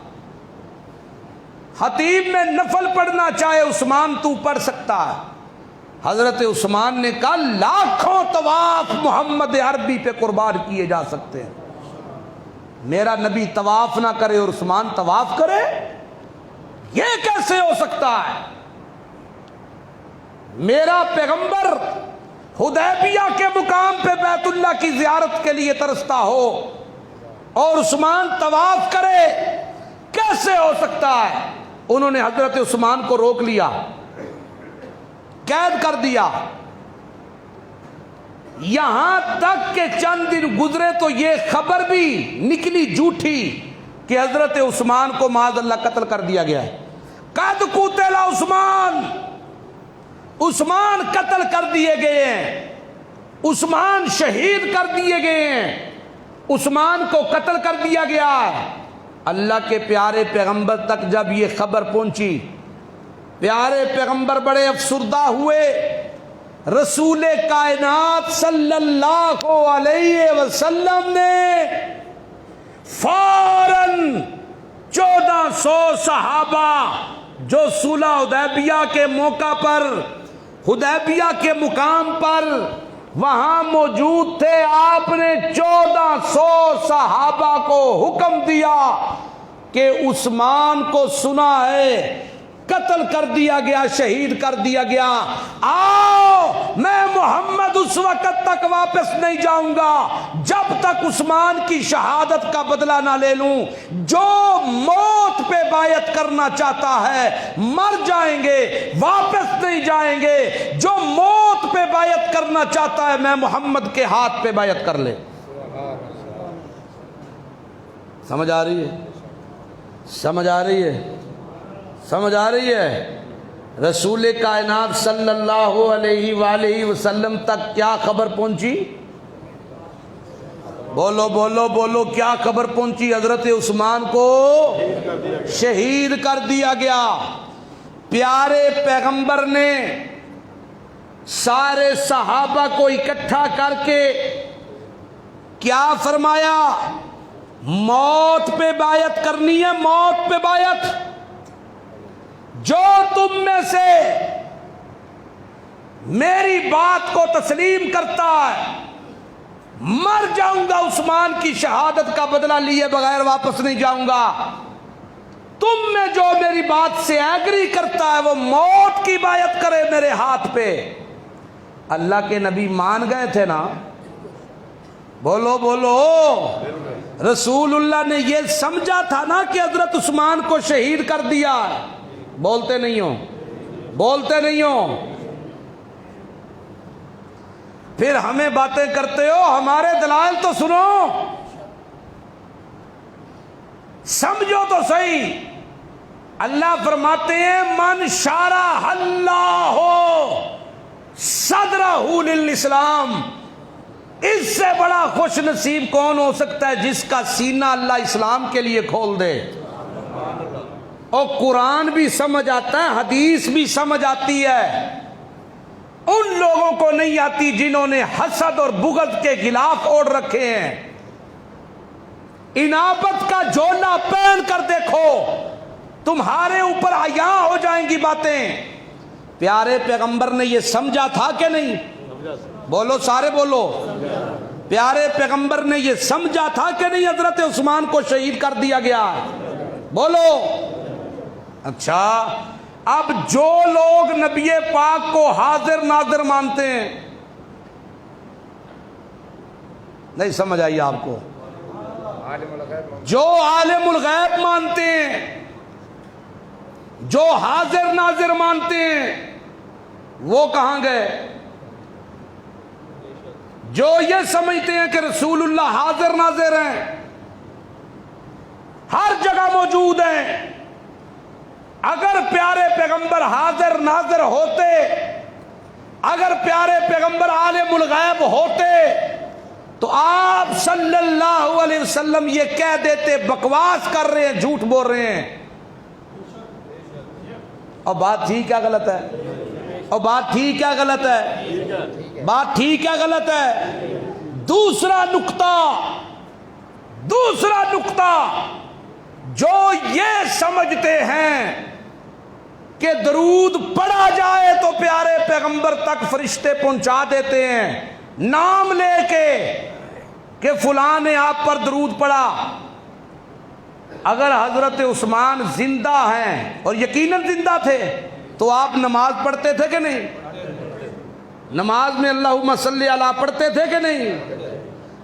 Speaker 1: خطیب میں نفل پڑھنا چاہے عثمان تو پڑھ سکتا ہے۔ حضرت عثمان نے کہا لاکھوں طواف محمد عربی پہ قربان کیے جا سکتے ہیں، میرا نبی طواف نہ کرے اور عثمان طواف کرے، یہ کیسے ہو سکتا ہے؟ میرا پیغمبر حدیبیہ کے مقام پہ بیت اللہ کی زیارت کے لیے ترستا ہو اور عثمان طواف کرے، کیسے ہو سکتا ہے؟ انہوں نے حضرت عثمان کو روک لیا،
Speaker 2: قید کر دیا. یہاں تک کہ چند دن گزرے تو یہ خبر بھی نکلی جھوٹی کہ حضرت عثمان کو معاذ اللہ قتل کر دیا گیا ہے. قد قتل عثمان، عثمان قتل کر دیے گئے ہیں، عثمان شہید کر دیے گئے ہیں، عثمان کو قتل کر دیا گیا ہے. اللہ کے پیارے پیغمبر تک جب یہ خبر پہنچی، پیارے پیغمبر بڑے افسردہ ہوئے. رسول کائنات صلی اللہ علیہ وسلم نے فوراً 1400 صحابہ جو صلح حدیبیہ کے موقع پر، حدیبیہ کے مقام پر وہاں موجود تھے، آپ نے 1400 صحابہ کو حکم دیا کہ عثمان کو سنا ہے قتل کر دیا گیا، شہید کر دیا گیا، آؤ میں محمد اس وقت تک واپس نہیں جاؤں گا جب تک عثمان کی شہادت کا بدلہ نہ لے لوں. جو موت پہ بیعت کرنا چاہتا ہے مر جائیں گے، واپس نہیں جائیں گے. جو موت پہ بیعت کرنا چاہتا ہے میں محمد کے ہاتھ پہ بیعت کر لے. سمجھ آ رہی ہے؟ سمجھ آ رہی ہے؟ سمجھ آ رہی ہے؟ رسول کائنات صلی اللہ علیہ وآلہ وسلم تک کیا خبر پہنچی؟ بولو بولو بولو، کیا خبر پہنچی؟ حضرت عثمان کو شہید کر دیا گیا. پیارے پیغمبر نے سارے صحابہ کو اکٹھا کر کے کیا فرمایا؟ موت پہ بیعت کرنی ہے، موت پہ بیعت. جو تم میں سے میری بات کو تسلیم کرتا ہے مر جاؤں گا، عثمان کی شہادت کا بدلہ لیے بغیر واپس نہیں جاؤں گا. تم میں جو میری بات سے ایگری کرتا ہے وہ موت کی بیعت کرے میرے ہاتھ پہ. اللہ کے نبی مان گئے تھے نا؟ بولو بولو. رسول اللہ نے یہ سمجھا تھا نا کہ حضرت عثمان کو شہید کر دیا. بولتے نہیں ہو، بولتے نہیں ہو. پھر ہمیں باتیں کرتے ہو، ہمارے دلائل تو سنو، سمجھو تو صحیح. اللہ فرماتے ہیں من شرح اللہ صدرہ للاسلام. اس سے بڑا خوش نصیب کون ہو سکتا ہے جس کا سینہ اللہ اسلام کے لیے کھول دے. اور قرآن بھی سمجھ آتا ہے، حدیث بھی سمجھ آتی ہے. ان لوگوں کو نہیں آتی جنہوں نے حسد اور بغض کے غلاف اوڑھ رکھے ہیں. انابت کا جھولا پہن کر دیکھو، تمہارے اوپر عیاں ہو جائیں گی باتیں. پیارے پیغمبر نے یہ سمجھا تھا کہ نہیں؟ بولو سارے بولو. پیارے پیغمبر نے یہ سمجھا تھا کہ نہیں حضرت عثمان کو شہید کر دیا گیا؟ بولو. اچھا، اب جو لوگ نبی پاک کو حاضر ناظر مانتے ہیں، نہیں سمجھ آئی آپ کو؟ جو عالم الغیب مانتے ہیں، جو حاضر ناظر مانتے ہیں، وہ کہاں گئے؟ جو یہ سمجھتے ہیں کہ رسول اللہ حاضر ناظر ہیں، ہر جگہ موجود ہیں. اگر پیارے پیغمبر حاضر ناظر ہوتے، اگر پیارے پیغمبر عالم الغیب ہوتے تو آپ صلی اللہ علیہ وسلم یہ کہہ دیتے بکواس کر رہے ہیں، جھوٹ بول رہے ہیں. اور بات ٹھیک کیا غلط ہے؟ اور بات ٹھیک کیا غلط ہے؟ بات ٹھیک کیا غلط ہے؟ دوسرا نقطہ، جو یہ سمجھتے ہیں کہ درود پڑھا جائے تو پیارے پیغمبر تک فرشتے پہنچا دیتے ہیں نام لے کے کہ فلاں نے آپ پر درود پڑھا. اگر حضرت عثمان زندہ ہیں، اور یقیناً زندہ تھے، تو آپ نماز پڑھتے تھے کہ نہیں؟ نماز میں اللہم صلی علی پڑھتے تھے کہ نہیں؟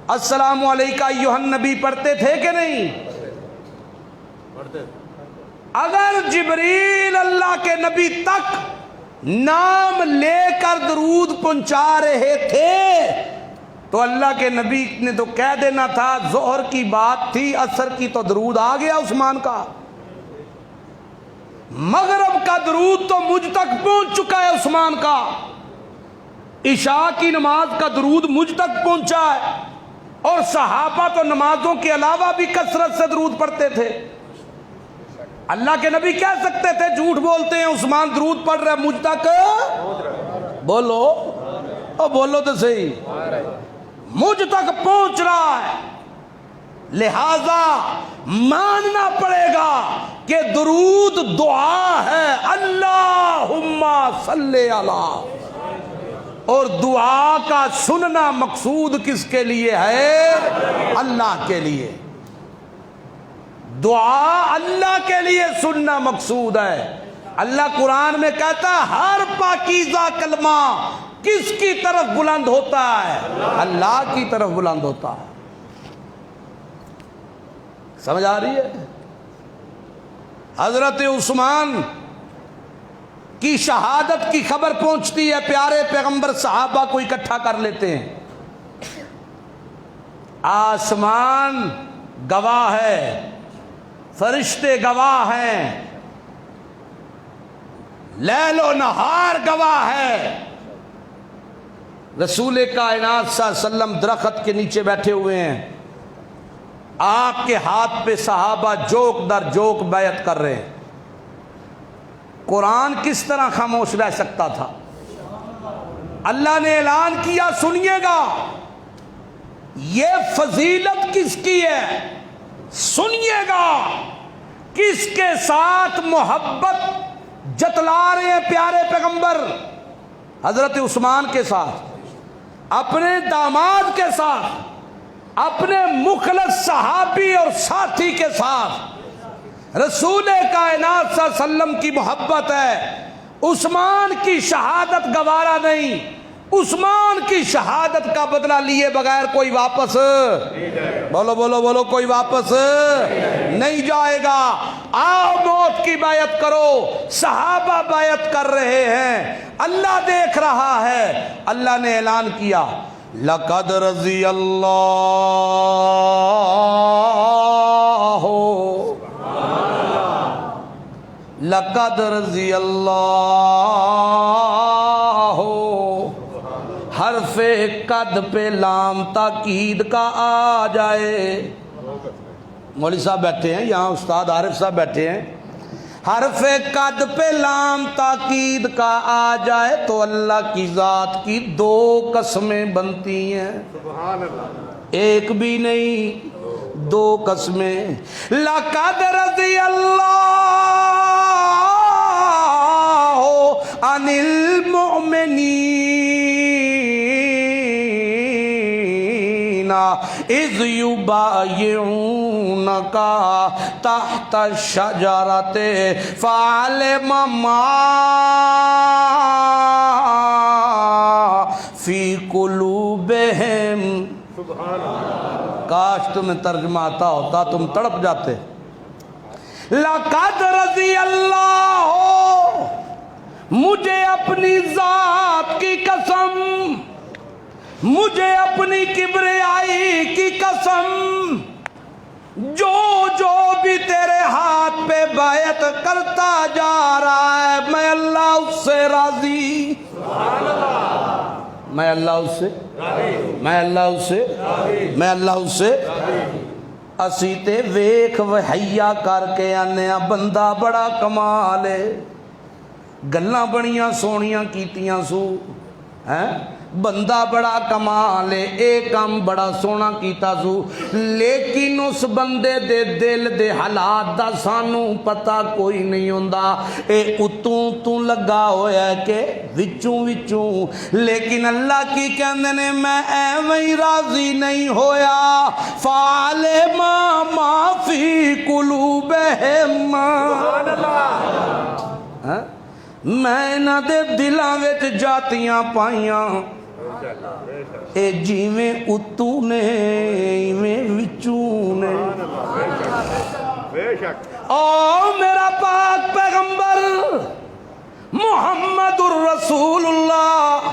Speaker 2: السلام علیکہ ایھا النبی پڑھتے تھے کہ نہیں؟ اگر جبریل اللہ کے نبی تک نام لے کر درود پہنچا رہے تھے تو اللہ کے نبی نے تو کہہ دینا تھا، ظہر کی بات تھی، عصر کی تو درود آ گیا عثمان کا، مغرب کا درود تو مجھ تک پہنچ چکا ہے عثمان کا، عشاء کی نماز کا درود مجھ تک پہنچا ہے، اور صحابہ تو نمازوں کے علاوہ بھی کثرت سے درود پڑھتے تھے۔ اللہ کے نبی کہہ سکتے تھے جھوٹ بولتے ہیں، عثمان درود پڑھ رہا ہے مجھ تک، بولو او بولو تو صحیح، مجھ تک پہنچ رہا ہے، لہذا ماننا پڑے گا کہ درود دعا ہے، اللہم صلی علی، اور دعا کا سننا مقصود کس کے لیے ہے؟ اللہ کے لیے، دعا اللہ کے لیے سننا مقصود ہے۔ اللہ قرآن میں کہتا ہے ہر پاکیزہ کلمہ کس کی طرف بلند ہوتا ہے؟ اللہ کی طرف بلند ہوتا ہے۔ سمجھ آ رہی ہے؟ حضرت عثمان کی شہادت کی خبر پہنچتی ہے، پیارے پیغمبر صحابہ کو اکٹھا کر لیتے ہیں، آسمان گواہ ہے، فرشتے گواہ ہیں، لیل و نہار گواہ ہے، رسول کائنات صلی اللہ علیہ وسلم درخت کے نیچے بیٹھے ہوئے ہیں، آپ کے ہاتھ پہ صحابہ جوک در جوک بیعت کر رہے ہیں۔ قرآن کس طرح خاموش رہ سکتا تھا؟ اللہ نے اعلان کیا، سنیے گا، یہ فضیلت کس کی ہے؟ سنیے گا کس کے ساتھ محبت جتلا رہے ہیں پیارے پیغمبر؟ حضرت عثمان کے ساتھ، اپنے داماد کے ساتھ، اپنے مخلص صحابی اور ساتھی کے ساتھ رسول کائنات صلی اللہ علیہ وسلم کی محبت ہے۔ عثمان کی شہادت گوارا نہیں، عثمان کی شہادت کا بدلہ لیے بغیر کوئی واپس، بولو بولو بولو، کوئی واپس نہیں جائے گا۔ آؤ موت کی بیعت کرو، صحابہ بیعت کر رہے ہیں، اللہ دیکھ رہا ہے۔ اللہ نے اعلان کیا، لقد رضی اللہ لقد رضی اللہ، حرف قد پہ لام تاکید کا آ جائے۔ مولوی صاحب بیٹھے ہیں یہاں، استاد عارف صاحب بیٹھے ہیں، حرف قد پہ لام تاکید کا آ جائے تو اللہ کی ذات کی دو قسمیں بنتی ہیں، ایک بھی نہیں، دو قسمیں۔ لقد رضی اللہ عن المؤمنین اذ یبایعونک تحت الشجرۃ فعلم ما فی قلوبہم۔ کاش تمہیں ترجمہ آتا ہوتا، تم تڑپ جاتے۔ لقد رضی اللہ، مجھے اپنی ذات کی قسم، مجھے اپنی کبریائی کی قسم، جو جو بھی تیرے ہاتھ پہ بیعت کرتا جا رہا ہے میں اللہ اس سے راضی، میں اللہ اس سے، میں اللہ اس سے، میں اللہ اس سے۔ اسی تے ویکھ وحیا کر کے آنے بندہ بڑا کمال ہے، گلاں بڑیاں سونیاں کیتیاں سو، بندہ بڑا کمال ہے، اے کام بڑا سونا کیتا سو، لیکن اس بندے دے دل دے حالات دا سانو پتہ کوئی نہیں ہوندا، اے اتوں تو لگا ہویا ہے کہ وچوں وچوں، لیکن اللہ کی کہندے نے میں ایویں راضی نہیں ہویا، فعلم ما فی قلوبہم، میں انہاں دے دلاں وچ جاتیاں پائیاں، اے جیویں اتوں نے ایویں وچوں نے۔ او میرا پاک پیغمبر، محمد الرسول اللہ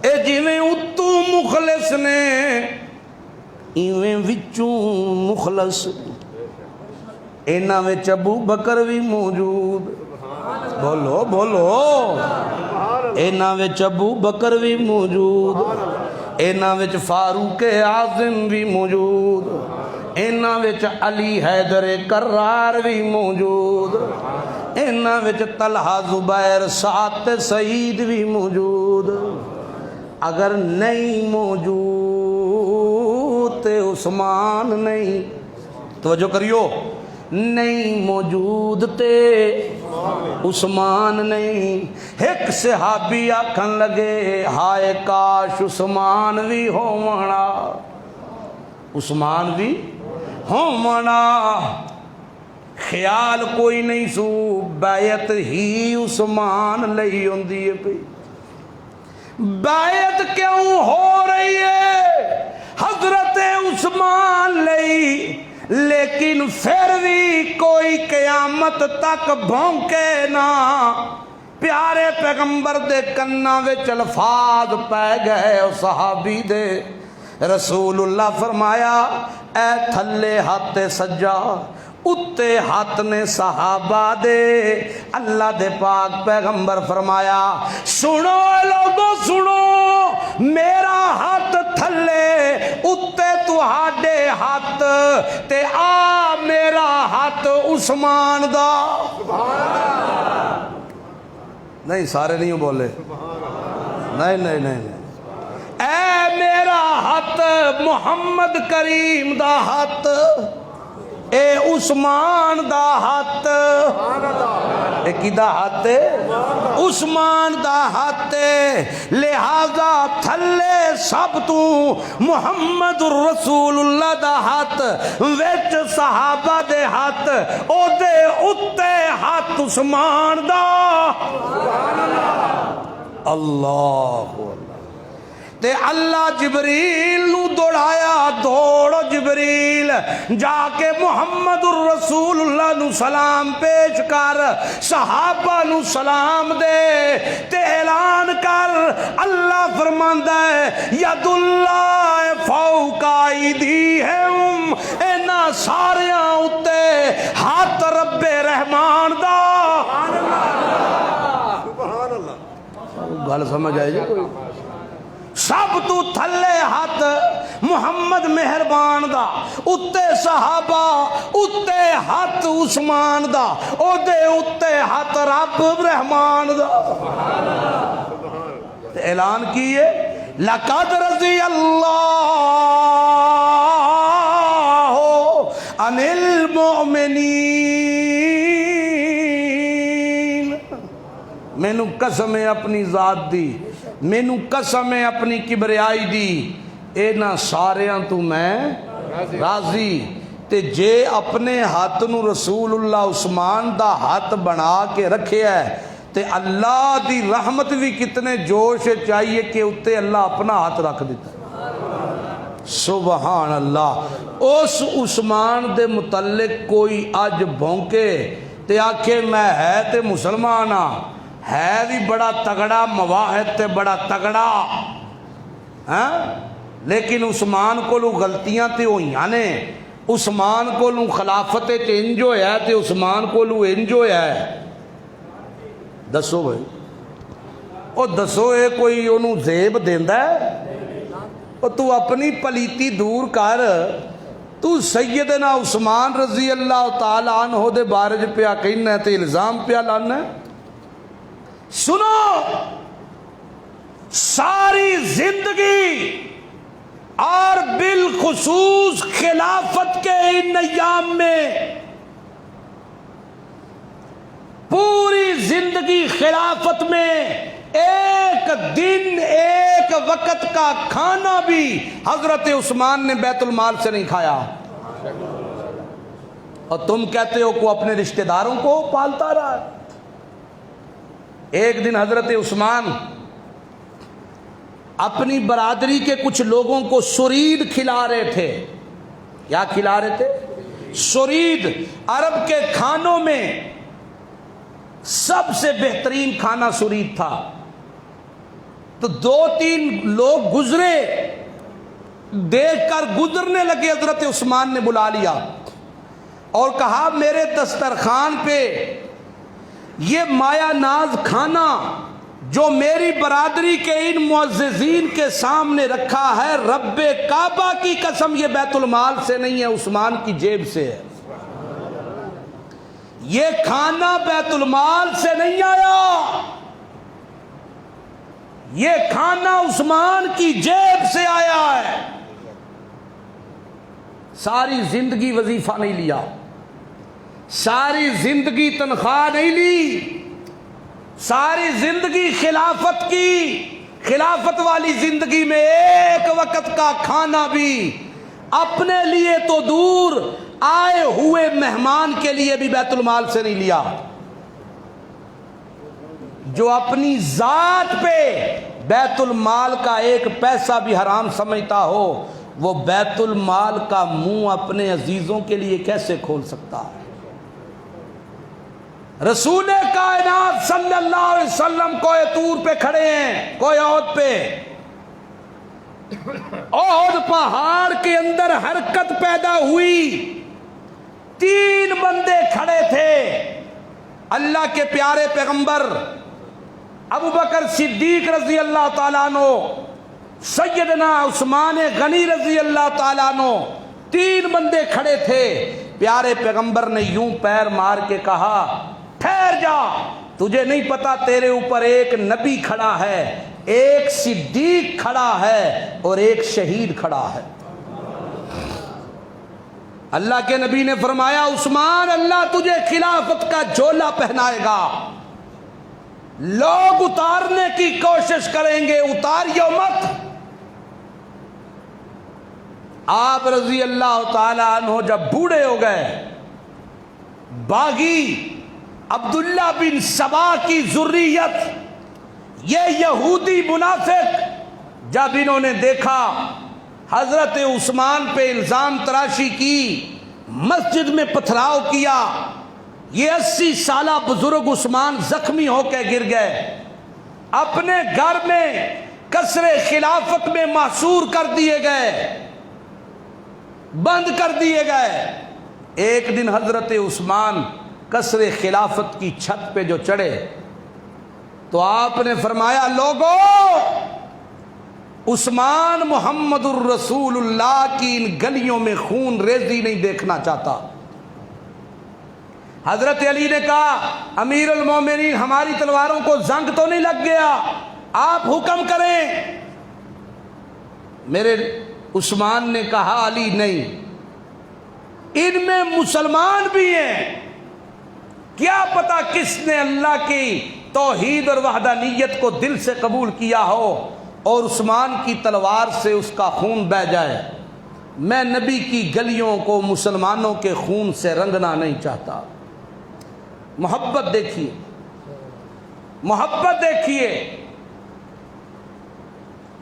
Speaker 2: اے جویں اتوں مخلص نے ایویں وچوں مخلص انہاں وچ ابو بکر بھی موجود بولو بولو انہاں وچ ابو بکر بھی موجود انہاں وچ فاروق اعظم بھی موجود انہاں وچ علی حیدر کرار بھی موجود انہاں وچ طلحہ زبیر سعد سعید بھی موجود اگر نہیں موجود تے عثمان نہیں توجہ کریو نہیں موجود تے عثمان نہیں ایک صحابی آکھن لگے ہائے کاش عثمان بھی ہوونا عثمان بھی ہوونا خیال کوئی نہیں سو بیعت ہی عثمان لئی ہوندی ہے پئی بیعت کیوں ہو رہی ہے حضرت عثمان لئی لیکن پھر بھی کوئی قیامت تک بھونکے نہ پیارے پیغمبر دے کناں وچ الفاظ پے گئے او صحابی دے رسول اللہ فرمایا اے تھلے ہاتھ سجا اتے ہاتھ نے صحابہ دے اللہ دے پاک پیغمبر فرمایا سنو لوگو سنو میرا ہاتھ تھلے اتے تہاڈے ہاتھ تے آ میرا ہاتھ عثمان دا نہیں سارے نہیں بولے نہیں نہیں نہیں اے میرا ہاتھ محمد کریم دا ہاتھ اے عثمان دا ہاتھ اے کدا ہاتھ عثمان دا ہاتھ لہذا تھلے سب تو محمد الرسول اللہ دا ہاتھ وچ صحابہ دے ہاتھ او دے اتے ہاتھ عثمان دا اللہ تے اللہ جبریل نو دوڑایا دوڑو جبریل جا کے محمد الرسول اللہ نو سلام پیش کر صحابہ نو سلام دے تے اعلان کر اللہ فرماندا ہے ید اللہ فوق ایدیہم اینا ساریاں اتے ہاتھ رب رحمان دا سبحان اللہ گل سمجھ آئی جی کوئی سب تو تھلے ہاتھ محمد مہربان دا اتے صحابہ اتے ہاتھ عثمان دا او دے اتے ہاتھ رب رحمان دا اعلان کیے لقد رضی اللہ عن المؤمنین مینو قسم ہے اپنی ذات دی مینو قسم ہے اپنی کبریائی دی اینا ساریاں تو میں راضی تے جے اپنے ہاتھ نو رسول اللہ عثمان دا ہاتھ بنا کے رکھے ہے تے اللہ دی رحمت بھی کتنے جوش چاہیے کہ اتے اللہ اپنا ہاتھ رکھ دیتا سبحان اللہ اس عثمان دے متعلق کوئی آج بھونکے تے آکھے میں ہے تے مسلمان ہے بھی بڑا تگڑا مواحد تے بڑا تگڑا ہاں لیکن عثمان کو لو غلطیاں تے ہوئیاں نے عثمان کو لو خلافت تے انج ہویا تے عثمان کو لو انج ہویا ہے دسو بھائی او دسو اے کوئی انہوں زیب دیندہ ہے او تو اپنی پلیتی دور کر تو سیدنا عثمان رضی اللہ تعالیٰ عنہ دے بارج پہ کہنا ہے تے الزام پہ لانا ہے سنو ساری زندگی اور بالخصوص خلافت کے ان ایام میں پوری زندگی خلافت میں ایک دن ایک وقت کا کھانا بھی حضرت عثمان نے بیت المال سے نہیں کھایا اور تم کہتے ہو کو اپنے رشتہ داروں کو پالتا رہا ایک دن حضرت عثمان اپنی برادری کے کچھ لوگوں کو سرید کھلا رہے تھے کیا کھلا رہے تھے سرید عرب کے کھانوں میں سب سے بہترین کھانا سرید تھا. تو 2-3 لوگ گزرے, دیکھ کر گزرنے لگے. حضرت عثمان نے بلا لیا اور کہا میرے دسترخوان پہ یہ مایا ناز کھانا جو میری برادری کے ان معززین کے سامنے رکھا ہے, رب کعبہ کی قسم یہ بیت المال سے نہیں ہے, عثمان کی جیب سے ہے. یہ کھانا بیت المال سے نہیں آیا, یہ کھانا عثمان کی جیب سے آیا ہے. ساری زندگی وظیفہ نہیں لیا, ساری زندگی تنخواہ نہیں لی, ساری زندگی خلافت کی, خلافت والی زندگی میں ایک وقت کا کھانا بھی اپنے لیے تو دور, آئے ہوئے مہمان کے لیے بھی بیت المال سے نہیں لیا. جو اپنی ذات پہ بیت المال کا ایک پیسہ بھی حرام سمجھتا ہو, وہ بیت المال کا منہ اپنے عزیزوں کے لیے کیسے کھول سکتا ہے؟ رسول کائنات صلی اللہ علیہ وسلم کوہ طور پہ کھڑے ہیں, کوہ احد پہ. احد پہاڑ کے اندر حرکت پیدا ہوئی, 3 بندے کھڑے تھے. اللہ کے پیارے پیغمبر ابو بکر صدیق رضی اللہ تعالیٰ عنہ, سیدنا عثمان غنی رضی اللہ تعالیٰ عنہ, 3 بندے کھڑے تھے. پیارے پیغمبر نے یوں پیر مار کے کہا ٹھہر جا, تجھے نہیں پتا تیرے اوپر ایک نبی کھڑا ہے, ایک صدیق کھڑا ہے اور ایک شہید کھڑا ہے. اللہ کے نبی نے فرمایا عثمان اللہ تجھے خلافت کا جھولا پہنائے گا, لوگ اتارنے کی کوشش کریں گے, اتاریو مت. آپ رضی اللہ تعالی عنہ جب بوڑھے ہو گئے, باغی عبداللہ بن سبا کی ذریت, یہ یہودی منافق, جب انہوں نے دیکھا حضرت عثمان پہ الزام تراشی کی, مسجد میں پتھراؤ کیا, یہ 80 سالہ بزرگ عثمان زخمی ہو کے گر گئے, اپنے گھر میں قصر خلافت میں محصور کر دیے گئے, بند کر دیے گئے. ایک دن حضرت عثمان قصر خلافت کی چھت پہ جو چڑھے تو آپ نے فرمایا لوگو, عثمان محمد الرسول اللہ کی ان گلیوں میں خون ریزی نہیں دیکھنا چاہتا. حضرت علی نے کہا امیر المومنین ہماری تلواروں کو زنگ تو نہیں لگ گیا, آپ حکم کریں. میرے عثمان نے کہا علی نہیں, ان میں مسلمان بھی ہیں, کیا پتا کس نے اللہ کی توحید اور وحدانیت کو دل سے قبول کیا ہو اور عثمان کی تلوار سے اس کا خون بہہ جائے. میں نبی کی گلیوں کو مسلمانوں کے خون سے رنگنا نہیں چاہتا. محبت دیکھیے, محبت دیکھیے.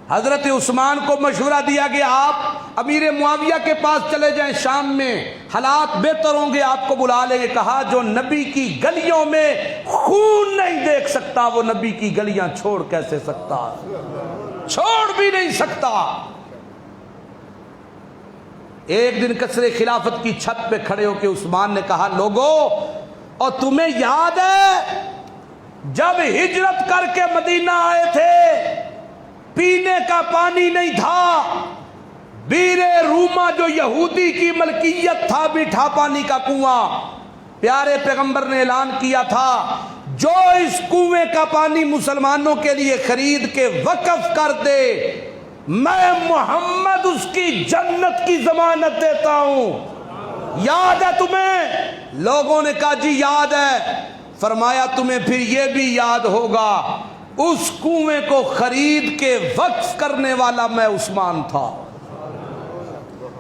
Speaker 2: حضرت عثمان کو مشورہ دیا گیا آپ امیر معاویہ کے پاس چلے جائیں, شام میں حالات بہتر ہوں گے, آپ کو بلا لیں گے. کہا جو نبی کی گلیوں میں خون نہیں دیکھ سکتا وہ نبی کی گلیاں چھوڑ کیسے سکتا, چھوڑ بھی نہیں سکتا. ایک دن قصر خلافت کی چھت پہ کھڑے ہو کے عثمان نے کہا لوگو, اور تمہیں یاد ہے جب ہجرت کر کے مدینہ آئے تھے پینے کا پانی نہیں تھا, بیر روما جو یہودی کی ملکیت تھا, میٹھا پانی کا کنواں, پیارے پیغمبر نے اعلان کیا تھا جو اس کنویں کا پانی مسلمانوں کے لیے خرید کے وقف کر دے میں محمد اس کی جنت کی ضمانت دیتا ہوں. یاد ہے تمہیں؟ لوگوں نے کہا جی یاد ہے. فرمایا تمہیں پھر یہ بھی یاد ہوگا اس کنویں کو خرید کے وقف کرنے والا میں عثمان تھا.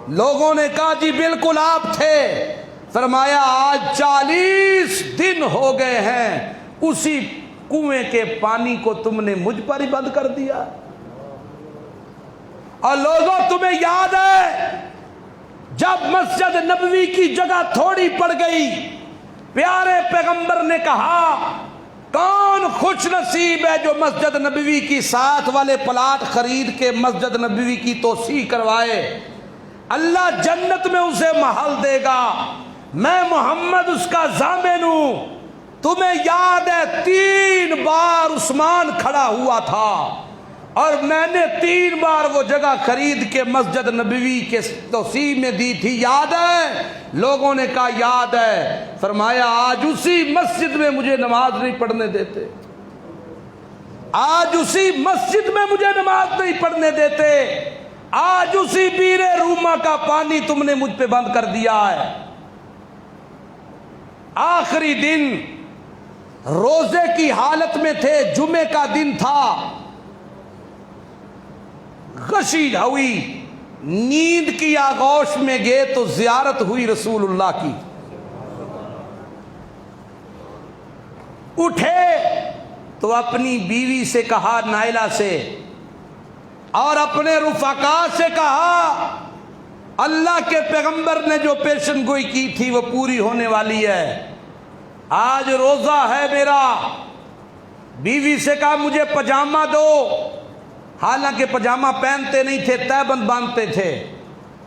Speaker 2: لوگوں نے کہا جی بالکل آپ تھے. فرمایا آج 40 دن ہو گئے ہیں اسی کنویں کے پانی کو تم نے مجھ پر ہی بند کر دیا. اور لوگوں تمہیں یاد ہے جب مسجد نبوی کی جگہ تھوڑی پڑ گئی پیارے پیغمبر نے کہا کون خوش نصیب ہے جو مسجد نبوی کی ساتھ والے پلاٹ خرید کے مسجد نبوی کی توسیع کروائے، اللہ جنت میں اسے محل دے گا۔ میں محمد اس کا ضامن ہوں۔ تمہیں یاد ہے 3 بار عثمان کھڑا ہوا تھا اور میں نے 3 بار وہ جگہ خرید کے مسجد نبوی کے توسیع میں دی تھی، یاد ہے؟ لوگوں نے کہا یاد ہے۔ فرمایا آج اسی مسجد میں مجھے نماز نہیں پڑھنے دیتے، آج اسی مسجد میں مجھے نماز نہیں پڑھنے دیتے، آج اسی بیر روما کا پانی تم نے مجھ پہ بند کر دیا ہے۔ آخری دن روزے کی حالت میں تھے، جمعے کا دن تھا، غشی ہوئی، نیند کی آغوش میں گئے تو زیارت ہوئی رسول اللہ کی۔ اٹھے تو اپنی بیوی سے کہا، نائلہ سے، اور اپنے رفقا سے کہا اللہ کے پیغمبر نے جو پیشن گوئی کی تھی وہ پوری ہونے والی ہے، آج روزہ ہے میرا۔ بیوی سے کہا مجھے پجامہ دو، حالانکہ پجامہ پہنتے نہیں تھے، تہبند باندھتے تھے۔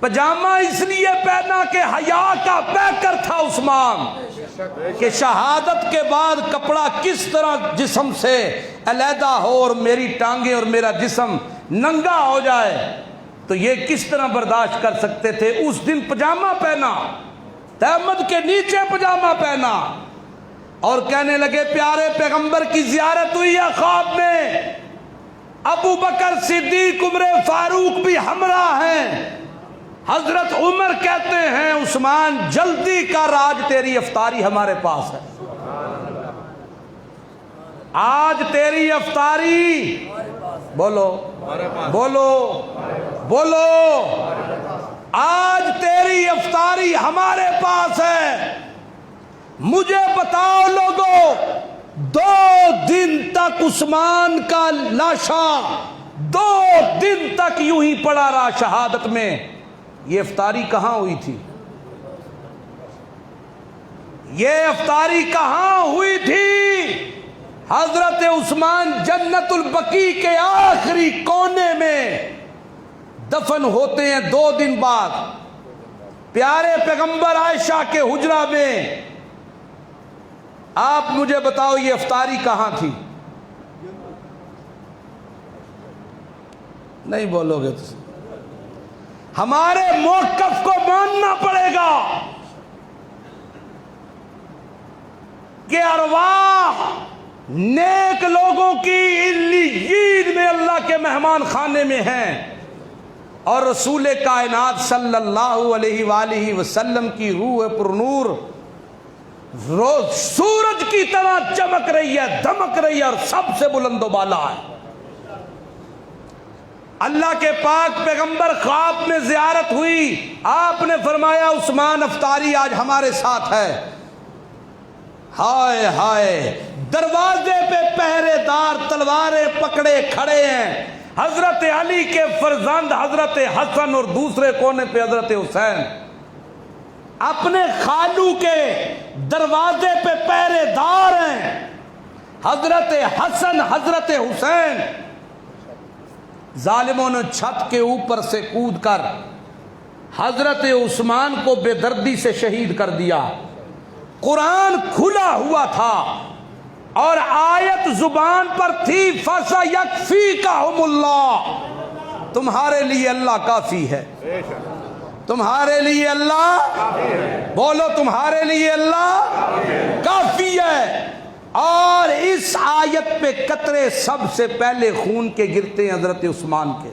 Speaker 2: پجامہ اس لیے پہنا کہ حیا کا پیکر تھا عثمان، کہ شہادت کے بعد کپڑا کس طرح جسم سے علیحدہ ہو اور میری ٹانگیں اور میرا جسم ننگا ہو جائے، تو یہ کس طرح برداشت کر سکتے تھے۔ اس دن پجامہ پہنا، تہمد کے نیچے پجامہ پہنا، اور کہنے لگے پیارے پیغمبر کی زیارت ہوئی ہے خواب میں، ابو بکر صدیق عمر فاروق بھی ہمراہ ہیں۔ حضرت عمر کہتے ہیں عثمان جلدی کر، آج تیری افطاری ہمارے پاس ہے، آج تیری افطاری، بولو بولو بولو، آج تیری افطاری ہمارے پاس ہے۔ مجھے بتاؤ لوگو، 2 دن تک عثمان کا لاشا 2 دن تک یوں ہی پڑا رہا شہادت میں، یہ افطاری کہاں ہوئی تھی؟ یہ افطاری کہاں ہوئی تھی؟ حضرت عثمان جنت البقیع کے آخری کونے میں دفن ہوتے ہیں 2 دن بعد، پیارے پیغمبر عائشہ کے حجرہ میں۔ آپ مجھے بتاؤ یہ افطاری کہاں تھی؟ نہیں بولو گے تو ہمارے موقف کو ماننا پڑے گا کہ ارواح نیک لوگوں کی علیین میں اللہ کے مہمان خانے میں ہیں، اور رسول کائنات صلی اللہ علیہ وآلہ وسلم کی روح پر نور روز سورج کی طرح چمک رہی ہے، دمک رہی ہے، اور سب سے بلند و بالا ہے۔ اللہ کے پاک پیغمبر خواب میں زیارت ہوئی، آپ نے فرمایا عثمان افطاری آج ہمارے ساتھ ہے۔ ہائے ہائے، دروازے پہ پہرے دار تلواریں پکڑے کھڑے ہیں، حضرت علی کے فرزند حضرت حسن اور دوسرے کونے پہ حضرت حسین اپنے خالو کے دروازے پہ پہرے دار ہیں۔ حضرت حسن حضرت حسین، ظالموں نے چھت کے اوپر سے کود کر حضرت عثمان کو بے دردی سے شہید کر دیا۔ قرآن کھلا ہوا تھا اور آیت زبان پر تھی، فَسَيَكْفِيكَهُمُ اللَّهُ، تمہارے لیے اللہ کافی ہے، تمہارے لیے اللہ، بولو تمہارے لیے اللہ کافی ہے۔ اور اس آیت پہ قطرے سب سے پہلے خون کے گرتے ہیں حضرت عثمان کے۔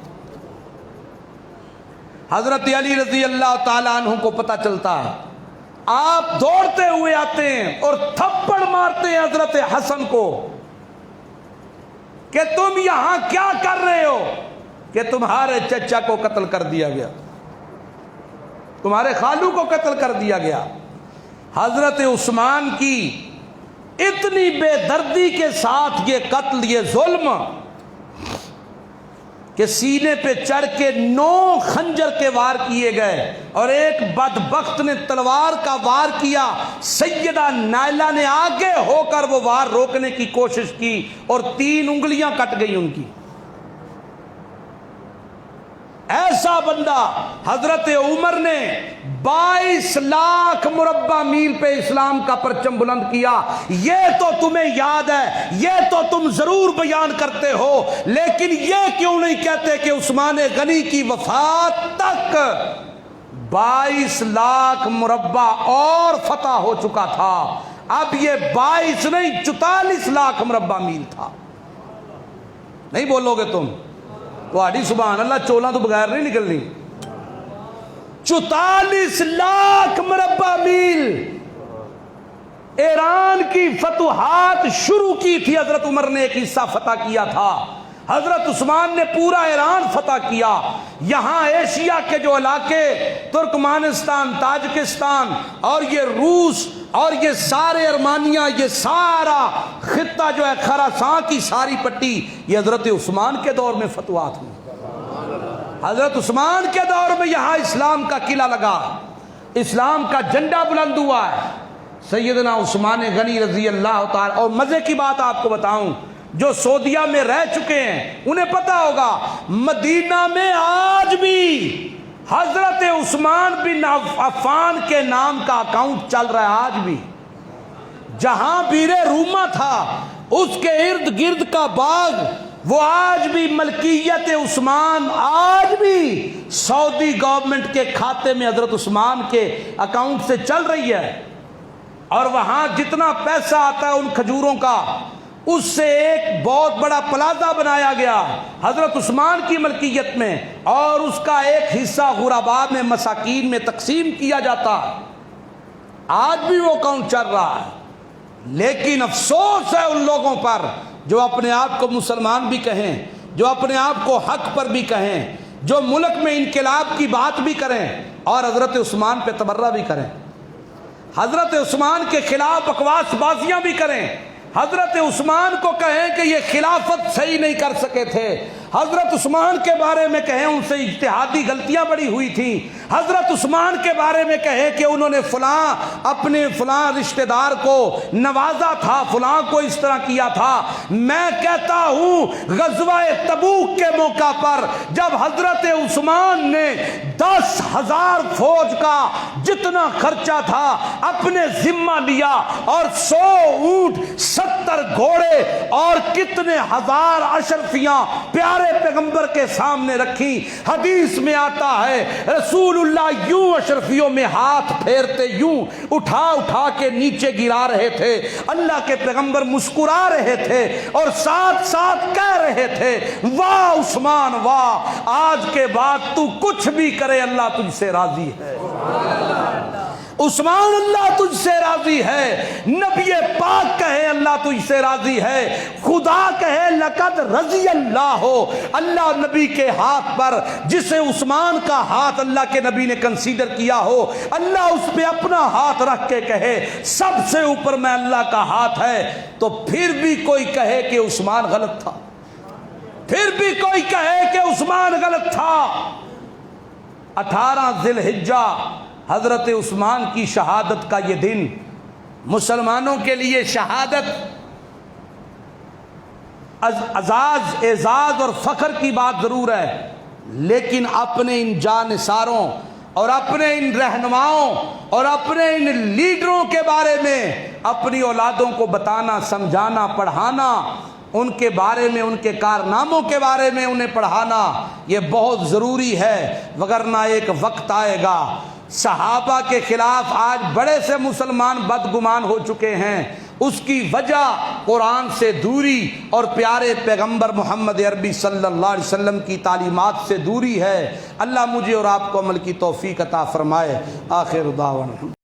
Speaker 2: حضرت علی رضی اللہ تعالیٰ عنہ کو پتہ چلتا ہے، آپ دوڑتے ہوئے آتے ہیں اور تھپڑ مارتے ہیں حضرت حسن کو کہ تم یہاں کیا کر رہے ہو، کہ تمہارے چچا کو قتل کر دیا گیا، تمہارے خالو کو قتل کر دیا گیا۔ حضرت عثمان کی اتنی بے دردی کے ساتھ یہ قتل، یہ ظلم، کہ سینے پہ چڑھ کے 9 خنجر کے وار کیے گئے اور ایک بدبخت نے تلوار کا وار کیا. سیدہ نائلہ نے آگے ہو کر وہ وار روکنے کی کوشش کی اور 3 انگلیاں کٹ گئی ان کی. ایسا بندہ حضرت عمر نے 22 لاکھ مربع میل پہ اسلام کا پرچم بلند کیا. یہ تو تمہیں یاد ہے, یہ تو تم ضرور بیان کرتے ہو, لیکن یہ کیوں نہیں کہتے کہ عثمان غنی کی وفات تک 22 لاکھ مربع اور فتح ہو چکا تھا. اب یہ 22 نہیں 44 لاکھ مربع میل تھا. نہیں بولو گے تم تھوڑی سبحان اللہ چولاں تو بغیر نہیں نکلنی. 44 لاکھ مربع میل ایران کی فتوحات شروع کی تھی. حضرت عمر نے ایک حصہ فتح کیا تھا, حضرت عثمان نے پورا ایران فتح کیا. یہاں ایشیا کے جو علاقے ترکمانستان, تاجکستان اور یہ روس اور یہ سارے ارمانیہ, یہ سارا خطہ جو ہے خراسان کی ساری پٹی, یہ حضرت عثمان کے دور میں فتوحات ہوئی. حضرت عثمان کے دور میں یہاں اسلام کا قلعہ لگا, اسلام کا جھنڈا بلند ہوا ہے. سیدنا عثمان غنی رضی اللہ تعالی. اور مزے کی بات آپ کو بتاؤں, جو سعودیہ میں رہ چکے ہیں انہیں پتا ہوگا مدینہ میں آج بھی حضرت عثمان بن عفان کے نام کا اکاؤنٹ چل رہا ہے. آج بھی جہاں بیر روما تھا اس کے ارد گرد کا باغ, وہ آج بھی ملکیت عثمان, آج بھی سعودی گورنمنٹ کے کھاتے میں حضرت عثمان کے اکاؤنٹ سے چل رہی ہے. اور وہاں جتنا پیسہ آتا ہے ان کھجوروں کا, اس سے ایک بہت بڑا پلازا بنایا گیا حضرت عثمان کی ملکیت میں, اور اس کا ایک حصہ غرباء میں مساکین میں تقسیم کیا جاتا. آج بھی وہ اکاؤنٹ چل رہا ہے. لیکن افسوس ہے ان لوگوں پر جو اپنے آپ کو مسلمان بھی کہیں, جو اپنے آپ کو حق پر بھی کہیں, جو ملک میں انقلاب کی بات بھی کریں اور حضرت عثمان پہ تبرہ بھی کریں, حضرت عثمان کے خلاف بکواس بازیاں بھی کریں, حضرت عثمان کو کہیں کہ یہ خلافت صحیح نہیں کر سکے تھے, حضرت عثمان کے بارے میں کہیں ان سے اجتہادی غلطیاں بڑی ہوئی تھیں, حضرت عثمان کے بارے میں کہیں کہ انہوں نے فلاں اپنے فلاں رشتہ دار کو نوازا تھا, فلاں کو اس طرح کیا تھا. میں کہتا ہوں غزوہ تبوک کے موقع پر جب حضرت عثمان نے 10,000 فوج کا جتنا خرچہ تھا اپنے ذمہ لیا اور 100 اونٹ 70 گھوڑے اور کتنے ہزار اشرفیاں پیارے پیغمبر کے سامنے رکھی, حدیث میں آتا ہے رسول اللہ یوں اشرفیوں میں ہاتھ پھیرتے, یوں اٹھا اٹھا کے نیچے گرا رہے تھے. اللہ کے پیغمبر مسکرا رہے تھے اور ساتھ ساتھ کہہ رہے تھے واہ عثمان واہ, آج کے بعد تو کچھ بھی کرے اللہ تجھ سے راضی ہے. عثمان اللہ تجھ سے راضی ہے, نبی پاک کہے اللہ تجھ سے راضی ہے, خدا کہے لقد رضی اللہ ہو. اللہ نبی کے ہاتھ پر جسے عثمان کا ہاتھ اللہ کے نبی نے کنسیڈر کیا ہو, اللہ اس پہ اپنا ہاتھ رکھ کے کہے سب سے اوپر میں اللہ کا ہاتھ ہے, تو پھر بھی کوئی کہے کہ عثمان غلط تھا, پھر بھی کوئی کہے کہ عثمان غلط تھا. 18 ذی الحجہ حضرت عثمان کی شہادت کا یہ دن مسلمانوں کے لیے شہادت اعزاز اور فخر کی بات ضرور ہے, لیکن اپنے ان جانثاروں اور اپنے ان رہنماؤں اور اپنے ان لیڈروں کے بارے میں اپنی اولادوں کو بتانا, سمجھانا, پڑھانا, ان کے بارے میں, ان کے کارناموں کے بارے میں انہیں پڑھانا یہ بہت ضروری ہے. وگرنہ ایک وقت آئے گا صحابہ کے خلاف آج بڑے سے مسلمان بدگمان ہو چکے ہیں, اس کی وجہ قرآن سے دوری اور پیارے پیغمبر محمد عربی صلی اللہ علیہ وسلم کی تعلیمات سے دوری ہے. اللہ مجھے اور آپ کو عمل کی توفیق عطا فرمائے. آخر دعوانا